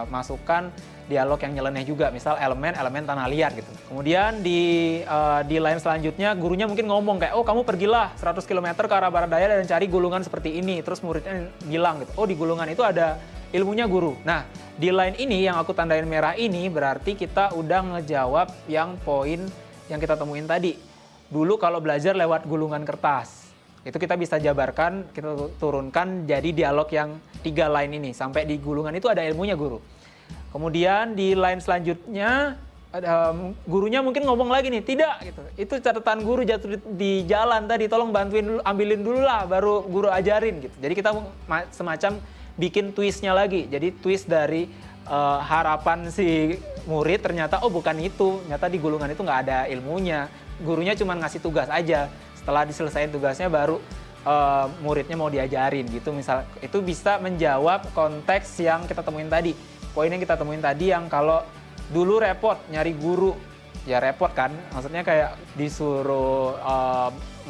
masukkan dialog yang nyeleneh juga, misal elemen tanah liat gitu. Kemudian di line selanjutnya gurunya mungkin ngomong kayak, oh kamu pergilah 100 km ke arah barat daya dan cari gulungan seperti ini. Terus muridnya bilang gitu, oh di gulungan itu ada ilmunya guru. Nah, di line ini yang aku tandain merah ini berarti kita udah ngejawab yang poin yang kita temuin tadi. Dulu kalau belajar lewat gulungan kertas, itu kita bisa jabarkan, kita turunkan jadi dialog yang 3 line ini. Sampai di gulungan itu ada ilmunya guru. Kemudian di line selanjutnya, gurunya mungkin ngomong lagi nih, tidak gitu. Itu catatan guru jatuh di jalan tadi, tolong bantuin dulu, ambilin dulu lah, baru guru ajarin gitu. Jadi kita semacam bikin twistnya lagi. Jadi twist dari harapan si murid ternyata oh bukan itu. Ternyata di gulungan itu nggak ada ilmunya. Gurunya cuma ngasih tugas aja. Setelah diselesain tugasnya baru muridnya mau diajarin gitu. Misal itu bisa menjawab konteks yang kita temuin tadi. Poin yang kita temuin tadi yang kalau dulu repot nyari guru. Ya repot kan. Maksudnya kayak disuruh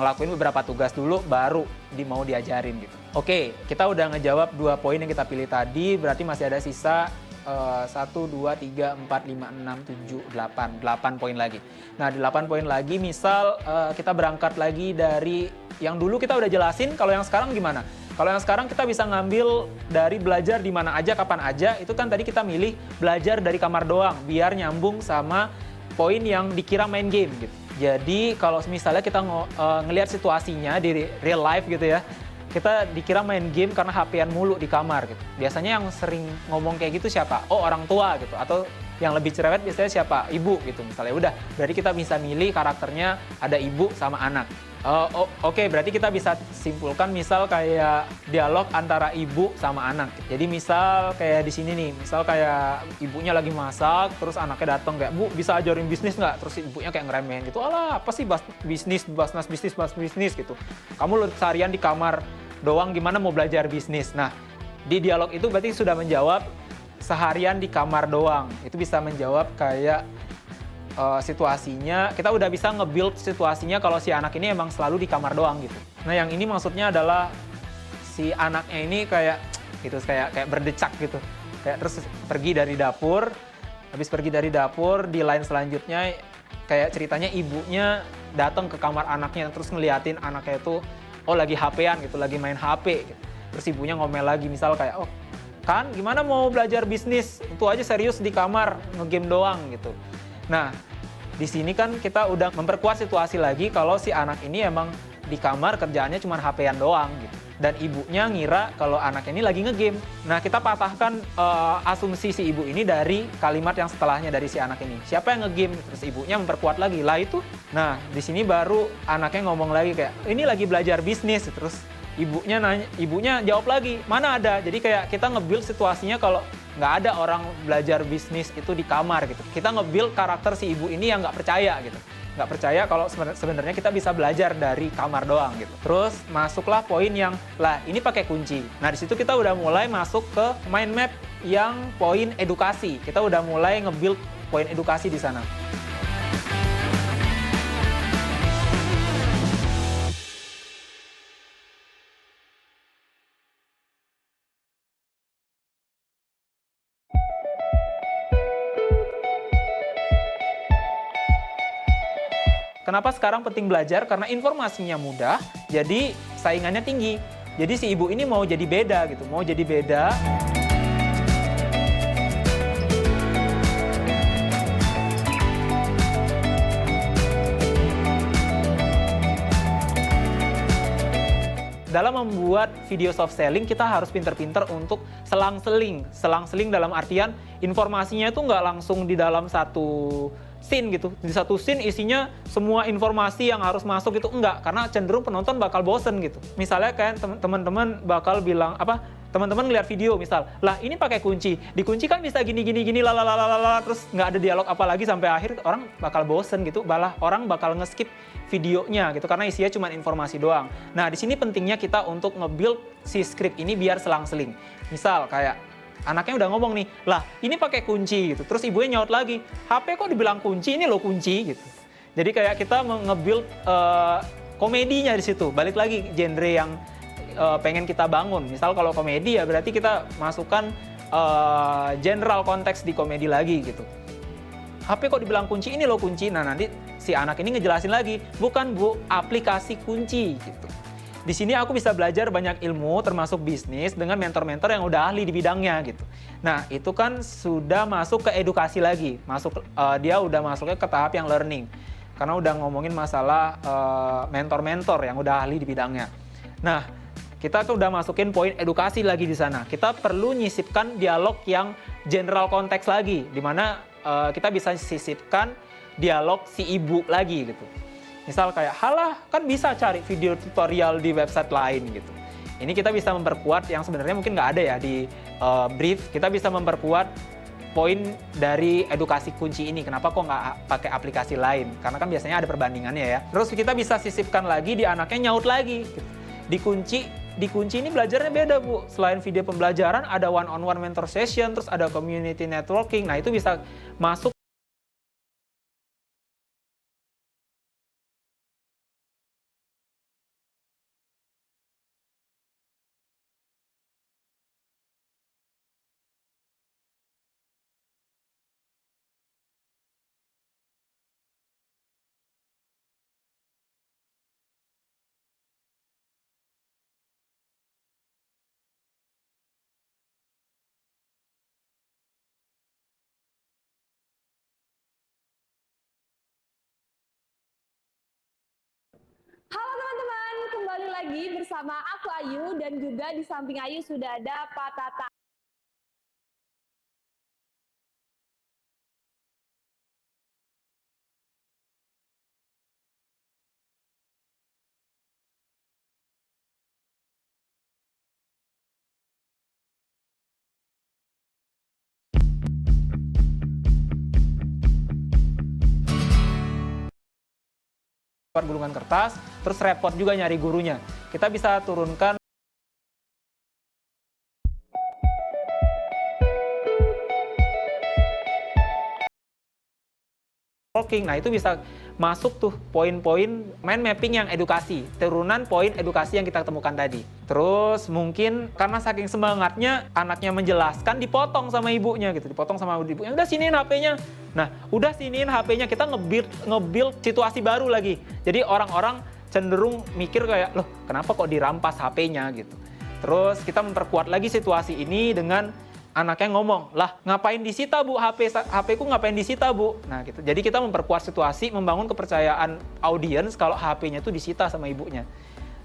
ngelakuin beberapa tugas dulu baru mau diajarin gitu. Oke, kita udah ngejawab 2 poin yang kita pilih tadi, berarti masih ada sisa 1, 2, 3, 4, 5, 6, 7, 8 poin lagi. Nah, di 8 poin lagi, misal kita berangkat lagi dari yang dulu kita udah jelasin, kalau yang sekarang gimana? Kalau yang sekarang kita bisa ngambil dari belajar di mana aja, kapan aja, itu kan tadi kita milih belajar dari kamar doang, biar nyambung sama poin yang dikira main game gitu. Jadi kalau misalnya kita ngelihat situasinya di real life gitu ya, kita dikira main game karena HP-an mulu di kamar gitu. Biasanya yang sering ngomong kayak gitu siapa? Oh orang tua gitu. Atau yang lebih cerewet biasanya siapa? Ibu gitu misalnya. Udah, berarti kita bisa milih karakternya ada ibu sama anak. Oke, berarti kita bisa simpulkan misal kayak dialog antara ibu sama anak. Jadi misal kayak di sini nih, misal kayak ibunya lagi masak, terus anaknya datang kayak, Bu bisa ajarin bisnis nggak? Terus ibunya kayak ngeremehin gitu, alah apa sih bisnis gitu. Kamu seharian di kamar doang gimana mau belajar bisnis? Nah, di dialog itu berarti sudah menjawab seharian di kamar doang. Itu bisa menjawab kayak situasinya, kita udah bisa nge-build situasinya kalau si anak ini emang selalu di kamar doang gitu. Nah yang ini maksudnya adalah si anaknya ini kayak gitu, kayak berdecak gitu. Kayak terus pergi dari dapur, habis pergi dari dapur di line selanjutnya kayak ceritanya ibunya datang ke kamar anaknya terus ngeliatin anaknya itu oh lagi HP-an gitu, lagi main HP gitu. Terus ibunya ngomel lagi misal kayak oh kan gimana mau belajar bisnis, itu aja serius di kamar nge-game doang gitu. Nah, di sini kan kita udah memperkuat situasi lagi kalau si anak ini emang di kamar kerjaannya cuma HP-an doang gitu. Dan ibunya ngira kalau anaknya ini lagi nge-game. Nah, kita patahkan asumsi si ibu ini dari kalimat yang setelahnya dari si anak ini. Siapa yang nge-game? Terus ibunya memperkuat lagi, lah itu. Nah, di sini baru anaknya ngomong lagi kayak, ini lagi belajar bisnis. Terus ibunya jawab lagi, mana ada? Jadi kayak kita nge-build situasinya kalau nggak ada orang belajar bisnis itu di kamar gitu. Kita nge-build karakter si ibu ini yang nggak percaya gitu. Nggak percaya kalau sebenarnya kita bisa belajar dari kamar doang gitu. Terus masuklah poin yang, lah ini pakai kunci. Nah di situ kita udah mulai masuk ke mind map yang poin edukasi. Kita udah mulai nge-build poin edukasi di sana. Kenapa sekarang penting belajar? Karena informasinya mudah, jadi saingannya tinggi. Jadi si ibu ini mau jadi beda gitu, mau jadi beda. Dalam membuat video soft selling, kita harus pinter-pinter untuk selang-seling. Selang-seling dalam artian informasinya itu nggak langsung di dalam satu scene gitu. Di satu scene isinya semua informasi yang harus masuk itu enggak, karena cenderung penonton bakal bosen gitu. Misalnya kayak teman-teman bakal bilang apa? Teman-teman ngeliat video misal, lah ini pakai kunci, dikunci kan bisa gini lalalala, terus nggak ada dialog apa lagi sampai akhir, orang bakal bosen gitu, malah orang bakal nge-skip videonya gitu karena isinya cuma informasi doang. Nah di sini pentingnya kita untuk nge-build si script ini biar selang-seling. Misal kayak anaknya udah ngomong nih, lah ini pakai kunci gitu, terus ibunya nyaut lagi, HP kok dibilang kunci, ini loh kunci gitu. Jadi kayak kita nge-build komedinya di situ. Balik lagi genre yang pengen kita bangun. Misal kalau komedi ya berarti kita masukkan general konteks di komedi lagi gitu. HP kok dibilang kunci, ini loh kunci. Nah nanti si anak ini ngejelasin lagi, bukan bu, aplikasi kunci gitu. Di sini aku bisa belajar banyak ilmu termasuk bisnis dengan mentor-mentor yang udah ahli di bidangnya gitu. Nah itu kan sudah masuk ke edukasi lagi, dia udah masuknya ke tahap yang learning. Karena udah ngomongin masalah mentor-mentor yang udah ahli di bidangnya. Nah kita tuh udah masukin poin edukasi lagi di sana. Kita perlu nyisipkan dialog yang general konteks lagi, di mana kita bisa sisipkan dialog si ibu lagi gitu. Misal kayak, halah kan bisa cari video tutorial di website lain gitu. Ini kita bisa memperkuat yang sebenarnya mungkin nggak ada ya di brief. Kita bisa memperkuat poin dari edukasi kunci ini. Kenapa kok nggak pakai aplikasi lain? Karena kan biasanya ada perbandingannya ya. Terus kita bisa sisipkan lagi di anaknya nyaut lagi. Gitu. Di kunci ini belajarnya beda bu. Selain video pembelajaran ada one-on-one mentor session, terus ada community networking. Nah itu bisa masuk. Halo teman-teman, kembali lagi bersama aku Ayu dan juga di samping Ayu sudah ada Pak Tata. Gulungan kertas, terus repot juga nyari gurunya. Kita bisa turunkan talking. Nah itu bisa masuk tuh poin-poin mind mapping yang edukasi, turunan poin edukasi yang kita temukan tadi. Terus mungkin karena saking semangatnya anaknya menjelaskan, dipotong sama ibunya gitu, dipotong sama ibunya. Udah siniin HP-nya. Nah udah siniin HP-nya, kita nge-build situasi baru lagi. Jadi orang-orang cenderung mikir kayak, loh kenapa kok dirampas HP-nya gitu. Terus kita memperkuat lagi situasi ini dengan anaknya ngomong, lah ngapain disita bu, HP ku ngapain disita bu. Nah gitu. Jadi kita memperkuat situasi, membangun kepercayaan audiens kalau HP-nya itu disita sama ibunya.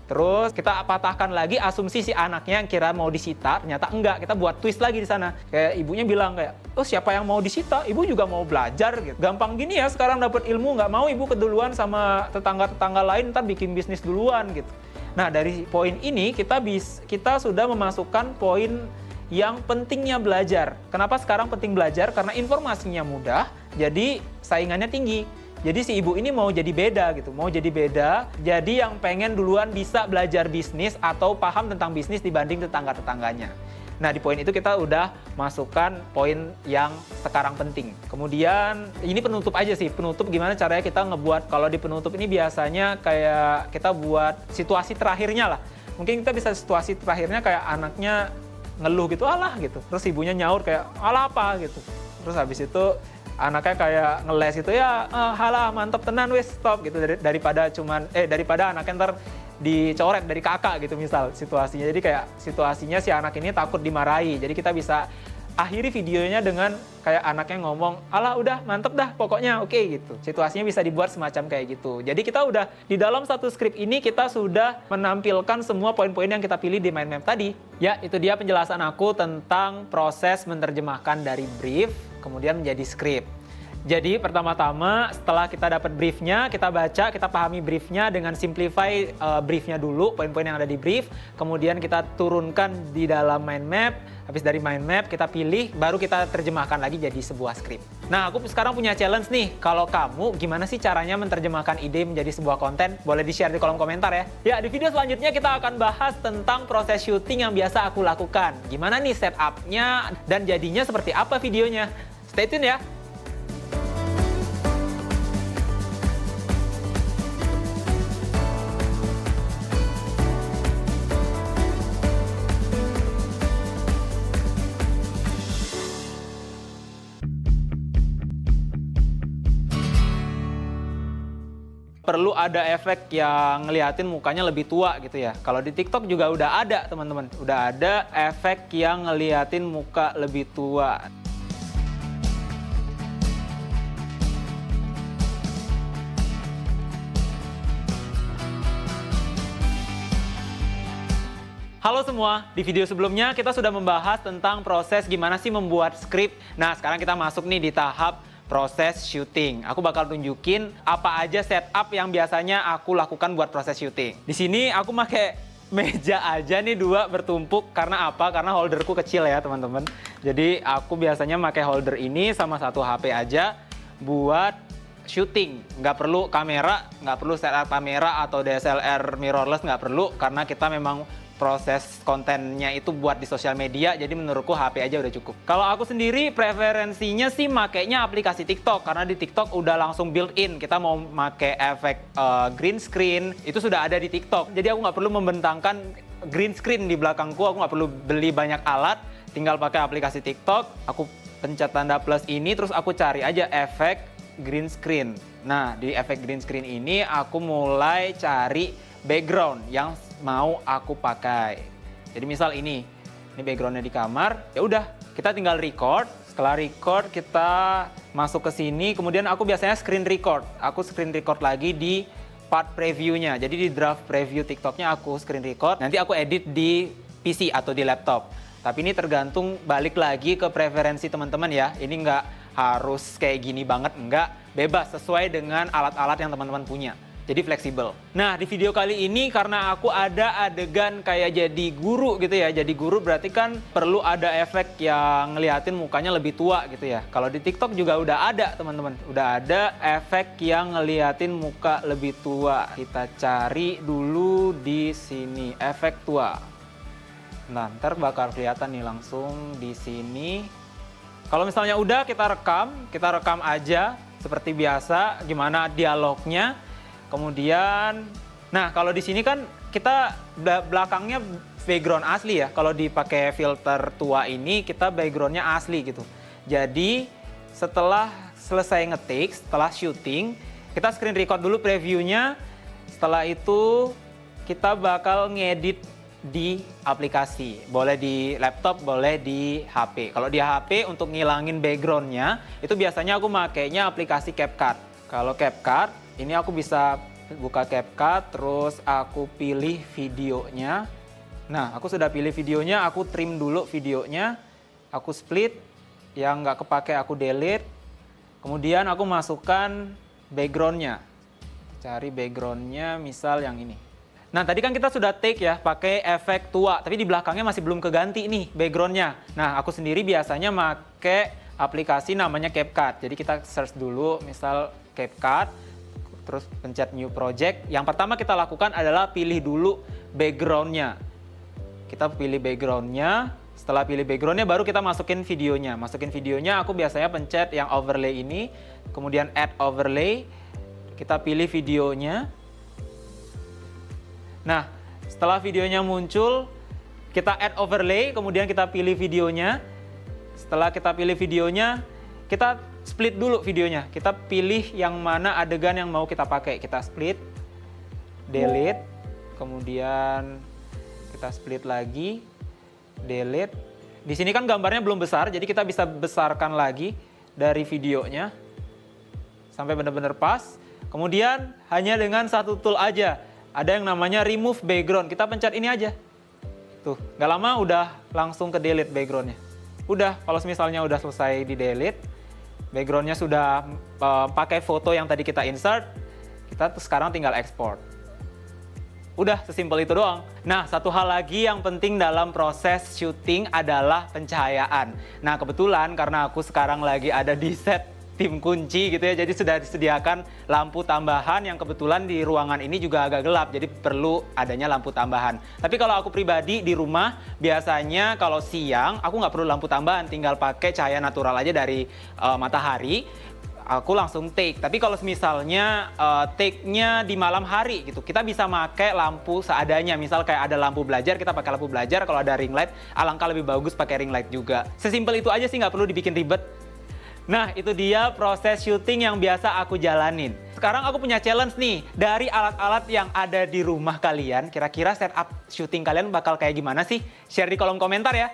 Terus kita patahkan lagi asumsi si anaknya yang kira mau disita, ternyata enggak. Kita buat twist lagi di sana. Kayak ibunya bilang kayak, oh siapa yang mau disita? Ibu juga mau belajar gitu. Gampang gini ya sekarang dapat ilmu, nggak mau ibu keduluan sama tetangga-tetangga lain, ntar bikin bisnis duluan gitu. Nah dari poin ini kita sudah memasukkan poin yang pentingnya belajar. Kenapa sekarang penting belajar? Karena informasinya mudah, jadi saingannya tinggi. Jadi si ibu ini mau jadi beda gitu, mau jadi beda. Jadi yang pengen duluan bisa belajar bisnis atau paham tentang bisnis dibanding tetangga-tetangganya. Nah di poin itu kita udah masukkan poin yang sekarang penting. Kemudian ini penutup aja sih, penutup gimana caranya kita ngebuat, kalau di penutup ini biasanya kayak kita buat situasi terakhirnya lah. Mungkin kita bisa situasi terakhirnya kayak anaknya ngeluh gitu, alah gitu. Terus ibunya nyaur kayak, alah apa gitu. Terus habis itu anaknya kayak ngeles itu ya, halah mantep tenan wis stop gitu, daripada anaknya ntar dicoret dari kakak gitu misal situasinya. Jadi kayak situasinya si anak ini takut dimarahi, jadi kita bisa akhiri videonya dengan kayak anaknya ngomong, alah udah mantep dah pokoknya oke gitu. Situasinya bisa dibuat semacam kayak gitu. Jadi kita udah di dalam satu skrip ini kita sudah menampilkan semua poin-poin yang kita pilih di mind map tadi. Ya itu dia penjelasan aku tentang proses menerjemahkan dari brief kemudian menjadi skrip. Jadi pertama-tama setelah kita dapat briefnya, kita baca, kita pahami briefnya dengan simplify briefnya dulu, poin-poin yang ada di brief. Kemudian kita turunkan di dalam mind map. Habis dari mind map kita pilih, baru kita terjemahkan lagi jadi sebuah skrip. Nah aku sekarang punya challenge nih. Kalau kamu gimana sih caranya menerjemahkan ide menjadi sebuah konten? Boleh di-share di kolom komentar ya. Ya di video selanjutnya kita akan bahas tentang proses syuting yang biasa aku lakukan. Gimana nih setupnya dan jadinya seperti apa videonya. Stay tune ya. Perlu ada efek yang ngeliatin mukanya lebih tua gitu ya. Kalau di TikTok juga udah ada teman-teman. Udah ada efek yang ngeliatin muka lebih tua. Halo semua, di video sebelumnya kita sudah membahas tentang proses gimana sih membuat skrip. Nah sekarang kita masuk nih di tahap proses syuting. Aku bakal tunjukin apa aja setup yang biasanya aku lakukan buat proses syuting. Di sini aku pakai meja aja nih 2 bertumpuk. Karena apa? Karena holderku kecil ya teman-teman. Jadi aku biasanya pakai holder ini sama satu HP aja buat syuting. Nggak perlu kamera, nggak perlu setup kamera atau DSLR mirrorless, nggak perlu. Karena kita memang proses kontennya itu buat di sosial media, jadi menurutku HP aja udah cukup. Kalau aku sendiri preferensinya sih makainya aplikasi TikTok, karena di TikTok udah langsung built-in. Kita mau pakai efek green screen, itu sudah ada di TikTok. Jadi aku nggak perlu membentangkan green screen di belakangku, aku nggak perlu beli banyak alat, tinggal pakai aplikasi TikTok, aku pencet tanda plus ini, terus aku cari aja efek green screen. Nah, di efek green screen ini aku mulai cari background yang mau aku pakai. Jadi misal ini backgroundnya di kamar, ya udah kita tinggal record. Setelah record kita masuk ke sini, kemudian aku biasanya screen record. Aku screen record lagi di part previewnya. Jadi di draft preview TikToknya aku screen record. Nanti aku edit di PC atau di laptop. Tapi ini tergantung balik lagi ke preferensi teman-teman ya. Ini nggak harus kayak gini banget, enggak. Bebas sesuai dengan alat-alat yang teman-teman punya. Jadi fleksibel. Nah di video kali ini karena aku ada adegan kayak jadi guru gitu ya. Jadi guru berarti kan perlu ada efek yang ngeliatin mukanya lebih tua gitu ya. Kalau di TikTok juga udah ada teman-teman. Udah ada efek yang ngeliatin muka lebih tua. Kita cari dulu di sini efek tua. Nah ntar bakal kelihatan nih langsung di sini. Kalau misalnya udah kita rekam aja seperti biasa. Gimana dialognya. Kemudian, nah kalau di sini kan kita belakangnya background asli ya. Kalau dipakai filter tua ini kita backgroundnya asli gitu. Jadi setelah selesai ngetik, setelah syuting, kita screen record dulu previewnya. Setelah itu kita bakal ngedit di aplikasi. Boleh di laptop, boleh di HP. Kalau di HP untuk ngilangin backgroundnya, itu biasanya aku makainya aplikasi CapCut. Kalau CapCut, ini aku bisa buka CapCut, terus aku pilih videonya. Nah, aku sudah pilih videonya, aku trim dulu videonya. Aku split, yang nggak kepake aku delete. Kemudian aku masukkan backgroundnya. Cari backgroundnya, misal yang ini. Nah, tadi kan kita sudah take ya, pakai efek tua. Tapi di belakangnya masih belum keganti nih backgroundnya. Nah, aku sendiri biasanya pakai aplikasi namanya CapCut. Jadi kita search dulu, misal CapCut, terus pencet new project. Yang pertama kita lakukan adalah pilih dulu backgroundnya. Kita pilih backgroundnya. Setelah pilih backgroundnya baru kita masukin videonya. Masukin videonya aku biasanya pencet yang overlay ini. Kemudian add overlay. Kita pilih videonya. Nah, setelah videonya muncul, kita add overlay. Kemudian kita pilih videonya. Setelah kita pilih videonya, kita split dulu videonya. Kita pilih yang mana adegan yang mau kita pakai. Kita split, delete, kemudian kita split lagi, delete. Di sini kan gambarnya belum besar, jadi kita bisa besarkan lagi dari videonya sampai benar-benar pas. Kemudian hanya dengan satu tool aja, ada yang namanya remove background. Kita pencet ini aja. Tuh, nggak lama udah langsung ke delete backgroundnya. Udah, kalau misalnya udah selesai di delete, backgroundnya sudah pakai foto yang tadi kita insert, kita sekarang tinggal export. Udah, sesimpel itu doang. Nah, satu hal lagi yang penting dalam proses syuting adalah pencahayaan. Nah, kebetulan karena aku sekarang lagi ada di set tim kunci gitu ya, jadi sudah disediakan lampu tambahan yang kebetulan di ruangan ini juga agak gelap, jadi perlu adanya lampu tambahan. Tapi kalau aku pribadi di rumah, biasanya kalau siang aku nggak perlu lampu tambahan, tinggal pakai cahaya natural aja dari matahari. Aku langsung take. Tapi kalau misalnya take-nya di malam hari gitu, kita bisa pakai lampu seadanya. Misal kayak ada lampu belajar, kita pakai lampu belajar. Kalau ada ring light, alangkah lebih bagus pakai ring light juga. Sesimpel itu aja sih, nggak perlu dibikin ribet. Nah, itu dia proses syuting yang biasa aku jalanin. Sekarang aku punya challenge nih, dari alat-alat yang ada di rumah kalian, kira-kira setup syuting kalian bakal kayak gimana sih? Share di kolom komentar ya.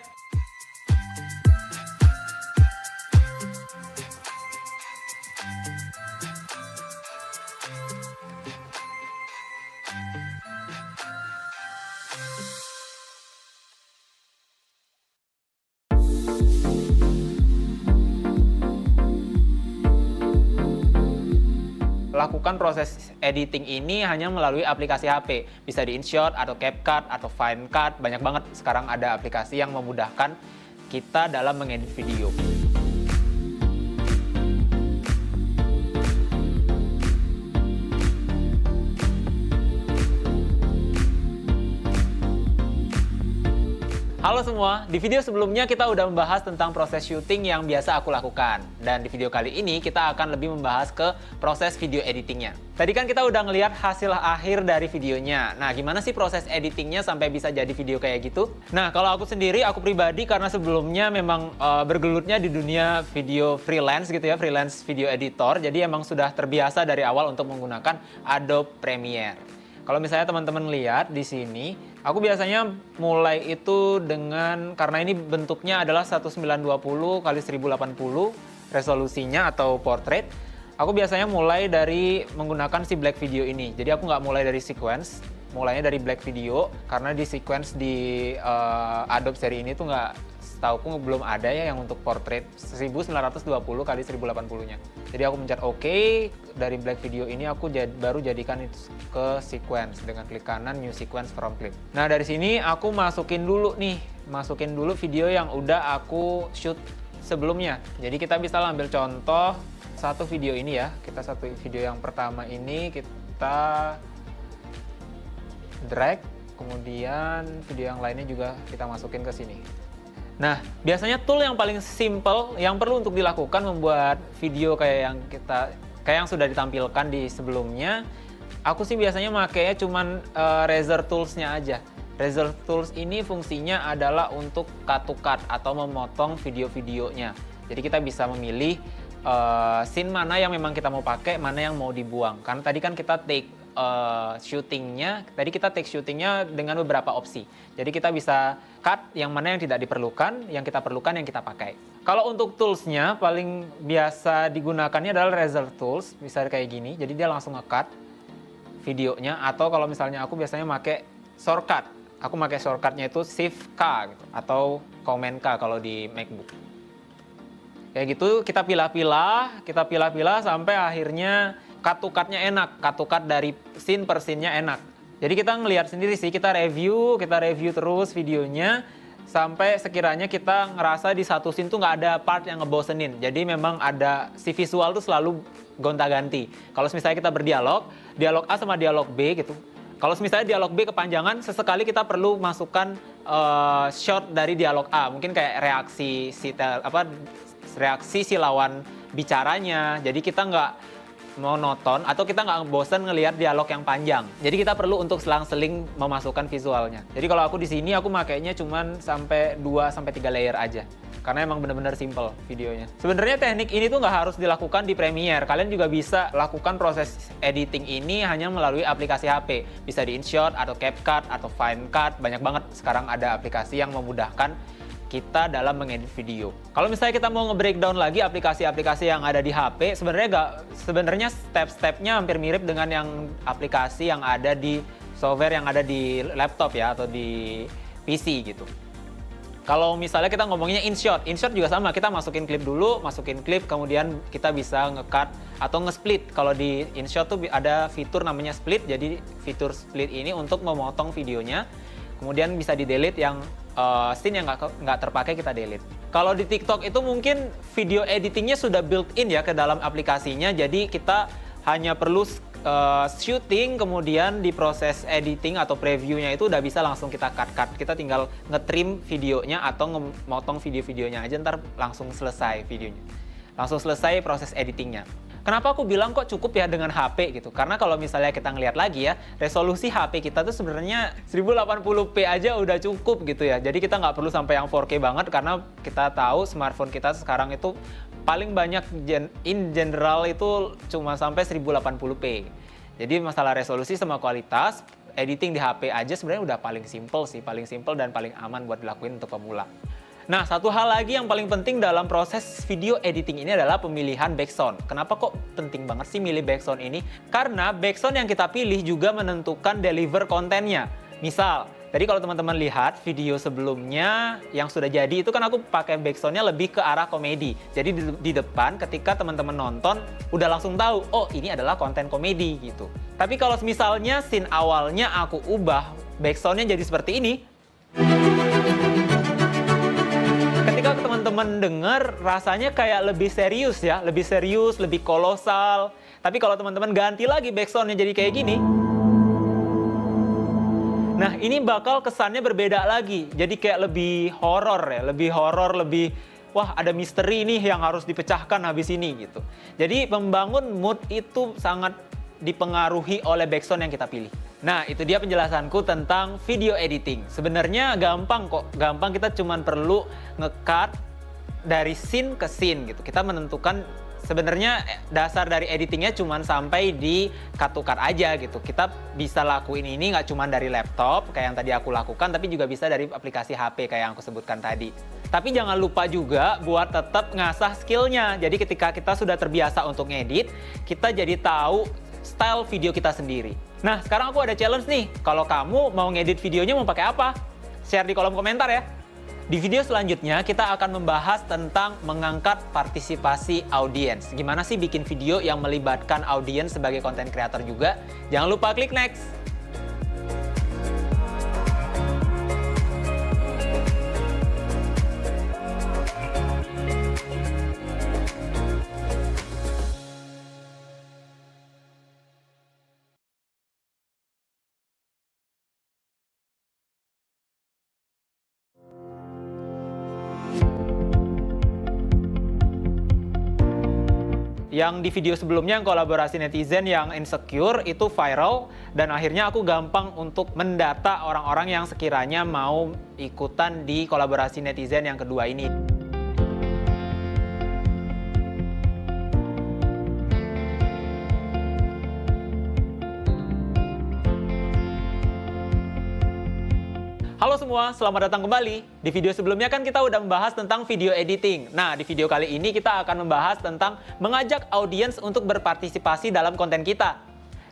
Lakukan proses editing ini hanya melalui aplikasi HP. Bisa di InShot, atau CapCut, atau Final Cut. Banyak banget sekarang ada aplikasi yang memudahkan kita dalam mengedit video. Halo semua, di video sebelumnya kita udah membahas tentang proses syuting yang biasa aku lakukan. Dan di video kali ini kita akan lebih membahas ke proses video editingnya. Tadi kan kita udah ngelihat hasil akhir dari videonya. Nah, gimana sih proses editingnya sampai bisa jadi video kayak gitu? Nah, kalau aku sendiri, aku pribadi karena sebelumnya memang bergelutnya di dunia video freelance gitu ya, freelance video editor. Jadi emang sudah terbiasa dari awal untuk menggunakan Adobe Premiere. Kalau misalnya teman-teman lihat di sini, aku biasanya mulai itu dengan, karena ini bentuknya adalah 1920 x 1080 resolusinya atau portrait, aku biasanya mulai dari menggunakan si black video ini. Jadi aku nggak mulai dari sequence, mulainya dari black video, karena di sequence di Adobe seri ini tuh nggak, setauku belum ada ya yang untuk portrait 1920 x 1080-nya. Jadi aku pencet OK, dari black video ini aku baru jadikan itu ke sequence dengan klik kanan new sequence from clip. Nah, dari sini aku masukin dulu video yang udah aku shoot sebelumnya. Jadi kita bisa ambil contoh satu video ini ya. Satu video yang pertama ini kita drag, kemudian video yang lainnya juga kita masukin ke sini. Nah, biasanya tool yang paling simple yang perlu untuk dilakukan membuat video kayak yang sudah ditampilkan di sebelumnya, aku sih biasanya makainya cuman Razor Tools-nya aja. Razor Tools ini fungsinya adalah untuk cut to cut atau memotong video-videonya. Jadi kita bisa memilih scene mana yang memang kita mau pakai, mana yang mau dibuang. Karena tadi kan kita take syutingnya dengan beberapa opsi. Jadi kita bisa cut yang mana yang tidak diperlukan, yang kita perlukan yang kita pakai. Kalau untuk toolsnya paling biasa digunakannya adalah Razor Tools, bisa kayak gini. Jadi dia langsung nge-cut videonya, atau kalau misalnya aku biasanya pakai shortcut. Aku pakai shortcutnya itu Shift K gitu, atau Command K kalau di MacBook. Kayak gitu kita pilah-pilah sampai akhirnya cut to cut-nya enak, cut to cut dari scene per scene-nya enak. Jadi kita ngelihat sendiri sih, kita review terus videonya sampai sekiranya kita ngerasa di satu scene tuh nggak ada part yang ngebosenin. Jadi memang ada si visual tuh selalu gonta-ganti. Kalau misalnya kita berdialog, dialog A sama dialog B gitu. Kalau misalnya dialog B kepanjangan, sesekali kita perlu masukkan shot dari dialog A. Mungkin kayak reaksi si lawan bicaranya. Jadi kita nggak monoton atau kita nggak bosan ngelihat dialog yang panjang. Jadi kita perlu untuk selang-seling memasukkan visualnya. Jadi kalau aku di sini aku makainya cuman sampai 2-3 layer aja. Karena emang bener-bener simple videonya. Sebenarnya teknik ini tuh nggak harus dilakukan di Premiere. Kalian juga bisa lakukan proses editing ini hanya melalui aplikasi HP. Bisa di InShot atau CapCut atau Final Cut. Banyak banget sekarang ada aplikasi yang memudahkan kita dalam mengedit video. Kalau misalnya kita mau nge-breakdown lagi aplikasi-aplikasi yang ada di HP, sebenarnya step-stepnya hampir mirip dengan yang aplikasi yang ada di software yang ada di laptop ya atau di PC gitu. Kalau misalnya kita ngomongnya InShot juga sama, kita masukin klip, kemudian kita bisa nge-cut atau nge-split. Kalau di InShot tuh ada fitur namanya split, jadi fitur split ini untuk memotong videonya, kemudian bisa di-delete yang scene yang nggak terpakai kita delete. Kalau di TikTok itu mungkin video editingnya sudah built-in ya ke dalam aplikasinya, jadi kita hanya perlu shooting, kemudian di proses editing atau previewnya itu udah bisa langsung kita cut. Kita tinggal nge-trim videonya atau ngemotong video-videonya aja, ntar langsung selesai videonya. Langsung selesai proses editingnya. Kenapa aku bilang kok cukup ya dengan HP gitu? Karena kalau misalnya kita ngeliat lagi ya, resolusi HP kita tuh sebenarnya 1080p aja udah cukup gitu ya. Jadi kita nggak perlu sampai yang 4K banget karena kita tahu smartphone kita sekarang itu paling banyak in general itu cuma sampai 1080p. Jadi masalah resolusi sama kualitas, editing di HP aja sebenarnya udah paling simple dan paling aman buat dilakuin untuk pemula. Nah, satu hal lagi yang paling penting dalam proses video editing ini adalah pemilihan background. Kenapa kok penting banget sih milih background ini? Karena background yang kita pilih juga menentukan deliver kontennya. Misal, tadi kalau teman-teman lihat video sebelumnya yang sudah jadi itu kan aku pakai backgroundnya lebih ke arah komedi. Jadi di depan ketika teman-teman nonton udah langsung tahu, oh ini adalah konten komedi gitu. Tapi kalau misalnya scene awalnya aku ubah backgroundnya jadi seperti ini, ketika teman-teman dengar rasanya kayak lebih serius ya, lebih kolosal. Tapi kalau teman-teman ganti lagi backgroundnya jadi kayak gini, nah ini bakal kesannya berbeda lagi. Jadi kayak lebih horor ya, lebih wah ada misteri nih yang harus dipecahkan habis ini gitu. Jadi membangun mood itu sangat dipengaruhi oleh background yang kita pilih. Nah, itu dia penjelasanku tentang video editing. Sebenarnya gampang kok. Gampang, kita cuma perlu nge-cut dari scene ke scene gitu. Kita menentukan sebenarnya dasar dari editingnya cuma sampai di cut to cut aja gitu. Kita bisa lakuin ini nggak cuma dari laptop kayak yang tadi aku lakukan, tapi juga bisa dari aplikasi HP kayak yang aku sebutkan tadi. Tapi jangan lupa juga buat tetap ngasah skillnya. Jadi ketika kita sudah terbiasa untuk ngedit, kita jadi tahu style video kita sendiri. Nah, sekarang aku ada challenge nih. Kalau kamu mau ngedit videonya mau pakai apa? Share di kolom komentar ya. Di video selanjutnya kita akan membahas tentang mengangkat partisipasi audiens. Gimana sih bikin video yang melibatkan audiens sebagai content creator juga? Jangan lupa klik next. Yang di video sebelumnya yang kolaborasi netizen yang insecure itu viral dan akhirnya aku gampang untuk mendata orang-orang yang sekiranya mau ikutan di kolaborasi netizen yang kedua ini. Halo semua, selamat datang kembali. Di video sebelumnya kan kita udah membahas tentang video editing. Nah, di video kali ini kita akan membahas tentang mengajak audiens untuk berpartisipasi dalam konten kita.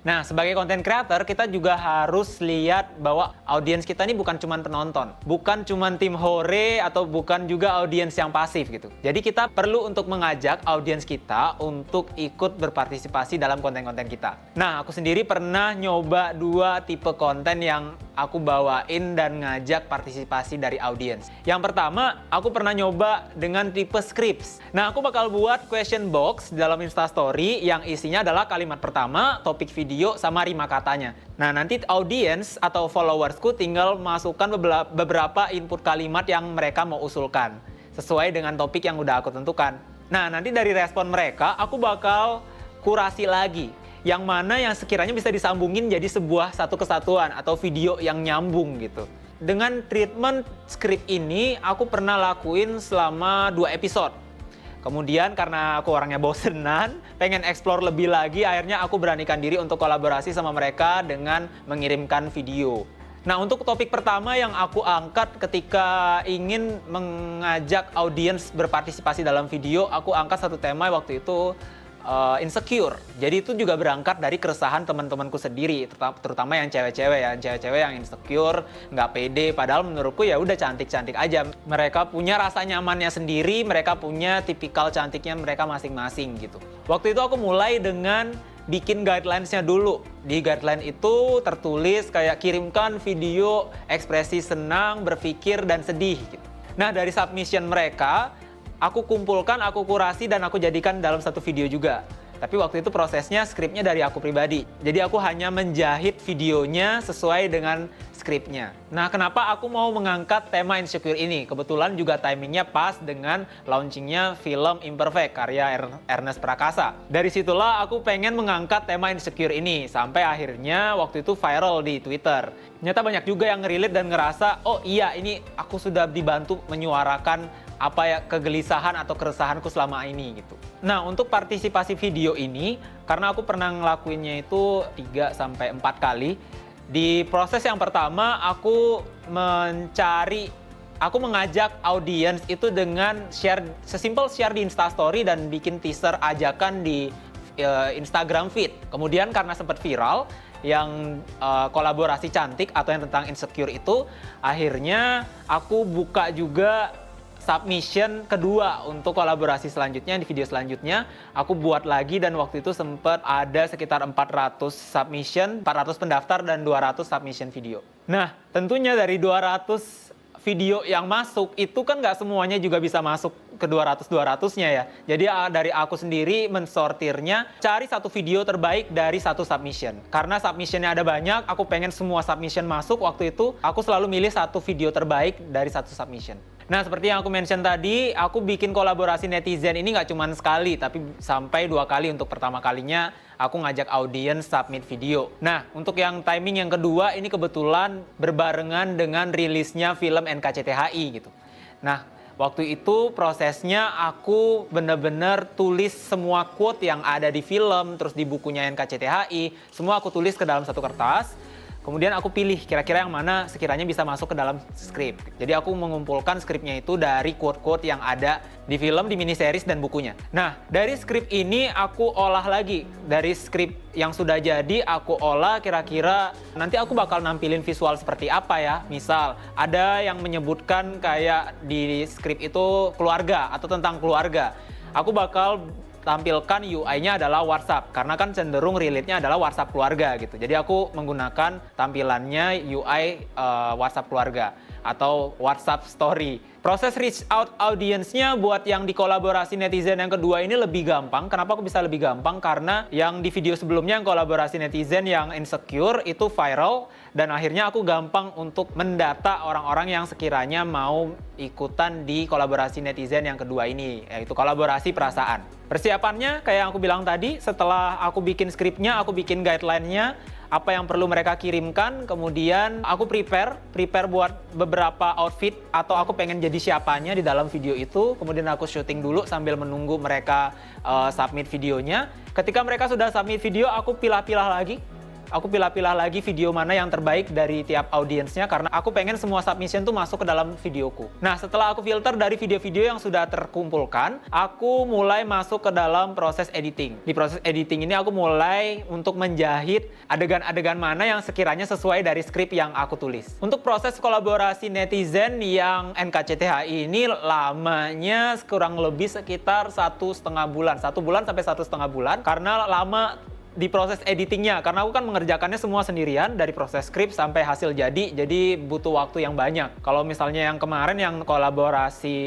Nah, sebagai content creator, kita juga harus lihat bahwa audiens kita ini bukan cuma penonton. Bukan cuma tim hore atau bukan juga audiens yang pasif gitu. Jadi kita perlu untuk mengajak audiens kita untuk ikut berpartisipasi dalam konten-konten kita. Nah, aku sendiri pernah nyoba 2 tipe konten yang aku bawain dan ngajak partisipasi dari audiens. Yang pertama, aku pernah nyoba dengan tipe scripts. Nah, aku bakal buat question box dalam Instastory yang isinya adalah kalimat pertama, topik video, sama rima katanya. Nah, nanti audiens atau followersku tinggal masukkan beberapa input kalimat yang mereka mau usulkan sesuai dengan topik yang udah aku tentukan. Nah, nanti dari respon mereka, aku bakal kurasi lagi. Yang mana yang sekiranya bisa disambungin jadi sebuah satu kesatuan atau video yang nyambung gitu. Dengan treatment skrip ini, aku pernah lakuin selama 2 episode. Kemudian karena aku orangnya bosenan, pengen explore lebih lagi, akhirnya aku beranikan diri untuk kolaborasi sama mereka dengan mengirimkan video. Nah, untuk topik pertama yang aku angkat ketika ingin mengajak audiens berpartisipasi dalam video, aku angkat satu tema waktu itu insecure. Jadi itu juga berangkat dari keresahan teman-temanku sendiri, terutama yang cewek-cewek yang insecure, nggak pede. Padahal menurutku ya udah cantik-cantik aja. Mereka punya rasa nyamannya sendiri, mereka punya tipikal cantiknya mereka masing-masing gitu. Waktu itu aku mulai dengan bikin guidelines-nya dulu. Di guideline itu tertulis kayak kirimkan video ekspresi senang, berpikir, dan sedih gitu. Nah, dari submission mereka, aku kumpulkan, aku kurasi, dan aku jadikan dalam satu video juga. Tapi waktu itu prosesnya skripnya dari aku pribadi. Jadi aku hanya menjahit videonya sesuai dengan skripnya. Nah, kenapa aku mau mengangkat tema insecure ini? Kebetulan juga timingnya pas dengan launchingnya film Imperfect karya Ernest Prakasa. Dari situlah aku pengen mengangkat tema insecure ini. Sampai akhirnya waktu itu viral di Twitter. Ternyata banyak juga yang relate dan ngerasa, oh iya ini aku sudah dibantu menyuarakan apa ya kegelisahan atau keresahanku selama ini gitu. Nah, untuk partisipasi video ini, karena aku pernah ngelakuinnya itu 3-4 kali. Di proses yang pertama, aku mengajak audiens itu dengan sesimpel share di Instastory dan bikin teaser ajakan di Instagram feed. Kemudian karena sempat viral, yang kolaborasi cantik atau yang tentang insecure itu, akhirnya aku buka juga submission kedua untuk kolaborasi selanjutnya. Di video selanjutnya aku buat lagi, dan waktu itu sempat ada sekitar 400 submission, 400 pendaftar dan 200 submission video. Nah, tentunya dari 200 video yang masuk itu kan nggak semuanya juga bisa masuk ke 200-200-nya ya. Jadi dari aku sendiri mensortirnya, cari satu video terbaik dari satu submission. Karena submissionnya ada banyak, aku pengen semua submission masuk. Waktu itu aku selalu milih satu video terbaik dari satu submission. Nah, seperti yang aku mention tadi, aku bikin kolaborasi netizen ini nggak cuma sekali, tapi sampai 2 kali. Untuk pertama kalinya, aku ngajak audiens submit video. Nah, untuk yang timing yang kedua, ini kebetulan berbarengan dengan rilisnya film NKCTHI gitu. Nah, waktu itu prosesnya aku bener-bener tulis semua quote yang ada di film, terus di bukunya NKCTHI, semua aku tulis ke dalam satu kertas. Kemudian aku pilih kira-kira yang mana sekiranya bisa masuk ke dalam skrip. Jadi aku mengumpulkan skripnya itu dari quote-quote yang ada di film, di miniseries, dan bukunya. Nah, dari skrip ini aku olah lagi. Dari skrip yang sudah jadi, aku olah kira-kira nanti aku bakal nampilin visual seperti apa ya. Misal, ada yang menyebutkan kayak di skrip itu keluarga atau tentang keluarga. Aku bakal tampilkan UI-nya adalah WhatsApp, karena kan cenderung relate-nya adalah WhatsApp keluarga gitu. Jadi aku menggunakan tampilannya UI WhatsApp keluarga atau WhatsApp Story. Proses reach out audience-nya buat yang di kolaborasi netizen yang kedua ini lebih gampang. Kenapa aku bisa lebih gampang? Karena yang di video sebelumnya yang kolaborasi netizen yang insecure itu viral, dan akhirnya aku gampang untuk mendata orang-orang yang sekiranya mau ikutan di kolaborasi netizen yang kedua ini, yaitu kolaborasi perasaan. Persiapannya kayak yang aku bilang tadi, setelah aku bikin skripnya, aku bikin guideline-nya, apa yang perlu mereka kirimkan, kemudian aku prepare buat beberapa outfit atau aku pengen jadi siapanya di dalam video itu, kemudian aku syuting dulu sambil menunggu mereka submit videonya. Ketika mereka sudah submit video, aku pilah-pilah lagi video mana yang terbaik dari tiap audiensnya, karena aku pengen semua submission tuh masuk ke dalam videoku. Nah, setelah aku filter dari video-video yang sudah terkumpulkan, aku mulai masuk ke dalam proses editing. Di proses editing ini aku mulai untuk menjahit adegan-adegan mana yang sekiranya sesuai dari skrip yang aku tulis. Untuk proses kolaborasi netizen yang NKCTHI ini lamanya kurang lebih sekitar 1,5 bulan. 1 bulan sampai 1,5 bulan, karena lama di proses editingnya, karena aku kan mengerjakannya semua sendirian dari proses skrip sampai hasil jadi butuh waktu yang banyak. Kalau misalnya yang kemarin yang kolaborasi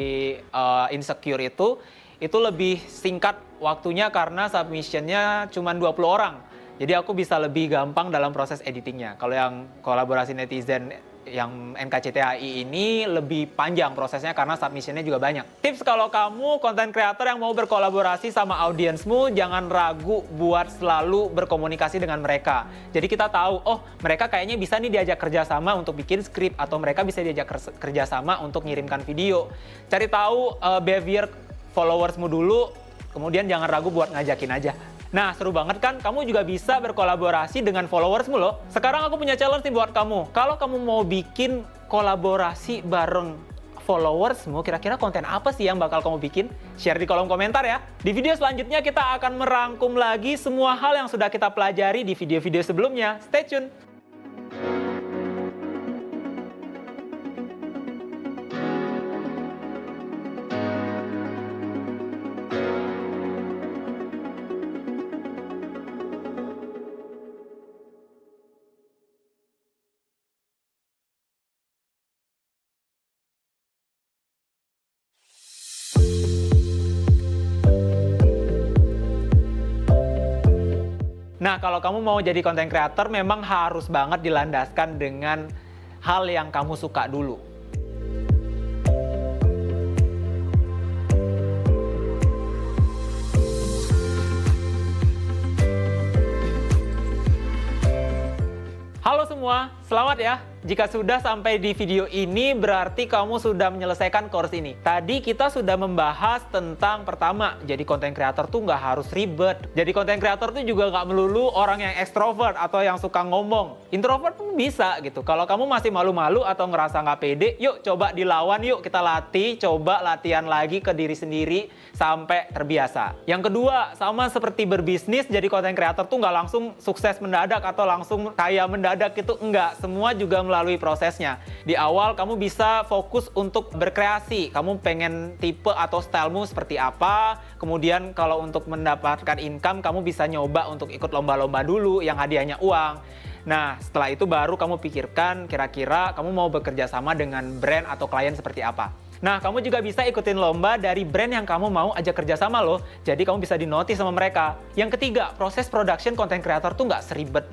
insecure itu lebih singkat waktunya karena submissionnya cuma 20 orang. Jadi aku bisa lebih gampang dalam proses editingnya. Kalau yang kolaborasi netizen yang NKCTHI ini lebih panjang prosesnya karena submissionnya juga banyak. Tips kalau kamu content creator yang mau berkolaborasi sama audiensmu, jangan ragu buat selalu berkomunikasi dengan mereka. Jadi kita tahu, oh mereka kayaknya bisa nih diajak kerjasama untuk bikin skrip, atau mereka bisa diajak kerjasama untuk ngirimkan video. Cari tahu behavior followersmu dulu, kemudian jangan ragu buat ngajakin aja. Nah, seru banget kan? Kamu juga bisa berkolaborasi dengan followersmu loh. Sekarang aku punya challenge nih buat kamu. Kalau kamu mau bikin kolaborasi bareng followersmu, kira-kira konten apa sih yang bakal kamu bikin? Share di kolom komentar ya. Di video selanjutnya kita akan merangkum lagi semua hal yang sudah kita pelajari di video-video sebelumnya. Stay tune! Nah, kalau kamu mau jadi content creator, memang harus banget dilandaskan dengan hal yang kamu suka dulu. Halo semua, selamat ya. Jika sudah sampai di video ini, berarti kamu sudah menyelesaikan course ini. Tadi kita sudah membahas tentang pertama, jadi content creator tuh nggak harus ribet. Jadi content creator tuh juga nggak melulu orang yang ekstrovert atau yang suka ngomong. Introvert pun bisa gitu. Kalau kamu masih malu-malu atau ngerasa nggak pede, yuk coba dilawan, yuk kita latih, coba latihan lagi ke diri sendiri sampai terbiasa. Yang kedua, sama seperti berbisnis, jadi content creator tuh nggak langsung sukses mendadak atau langsung kaya mendadak, itu enggak. Semua juga melalui prosesnya. Di awal kamu bisa fokus untuk berkreasi. Kamu pengen tipe atau stylemu seperti apa. Kemudian kalau untuk mendapatkan income, kamu bisa nyoba untuk ikut lomba-lomba dulu yang hadiahnya uang. Nah, setelah itu baru kamu pikirkan kira-kira kamu mau bekerja sama dengan brand atau klien seperti apa. Nah, kamu juga bisa ikutin lomba dari brand yang kamu mau ajak kerjasama loh. Jadi kamu bisa dinotis sama mereka. Yang ketiga, proses production content creator tuh nggak seribet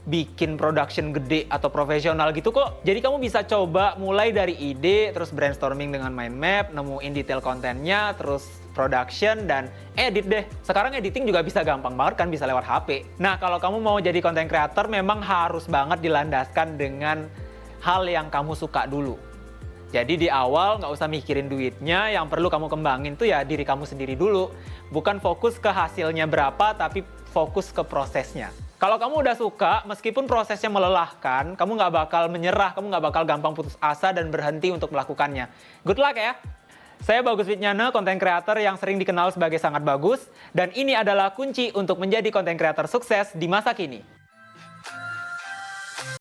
bikin production gede atau profesional gitu kok. Jadi kamu bisa coba mulai dari ide, terus brainstorming dengan mind map, nemuin detail kontennya, terus production, dan edit deh. Sekarang editing juga bisa gampang banget kan, bisa lewat HP. Nah, kalau kamu mau jadi content creator, memang harus banget dilandaskan dengan hal yang kamu suka dulu. Jadi di awal nggak usah mikirin duitnya, yang perlu kamu kembangin tuh ya diri kamu sendiri dulu. Bukan fokus ke hasilnya berapa, tapi fokus ke prosesnya. Kalau kamu udah suka, meskipun prosesnya melelahkan, kamu nggak bakal menyerah, kamu nggak bakal gampang putus asa dan berhenti untuk melakukannya. Good luck ya! Saya Bagus Widnyana, content creator yang sering dikenal sebagai sangat bagus, dan ini adalah kunci untuk menjadi content creator sukses di masa kini.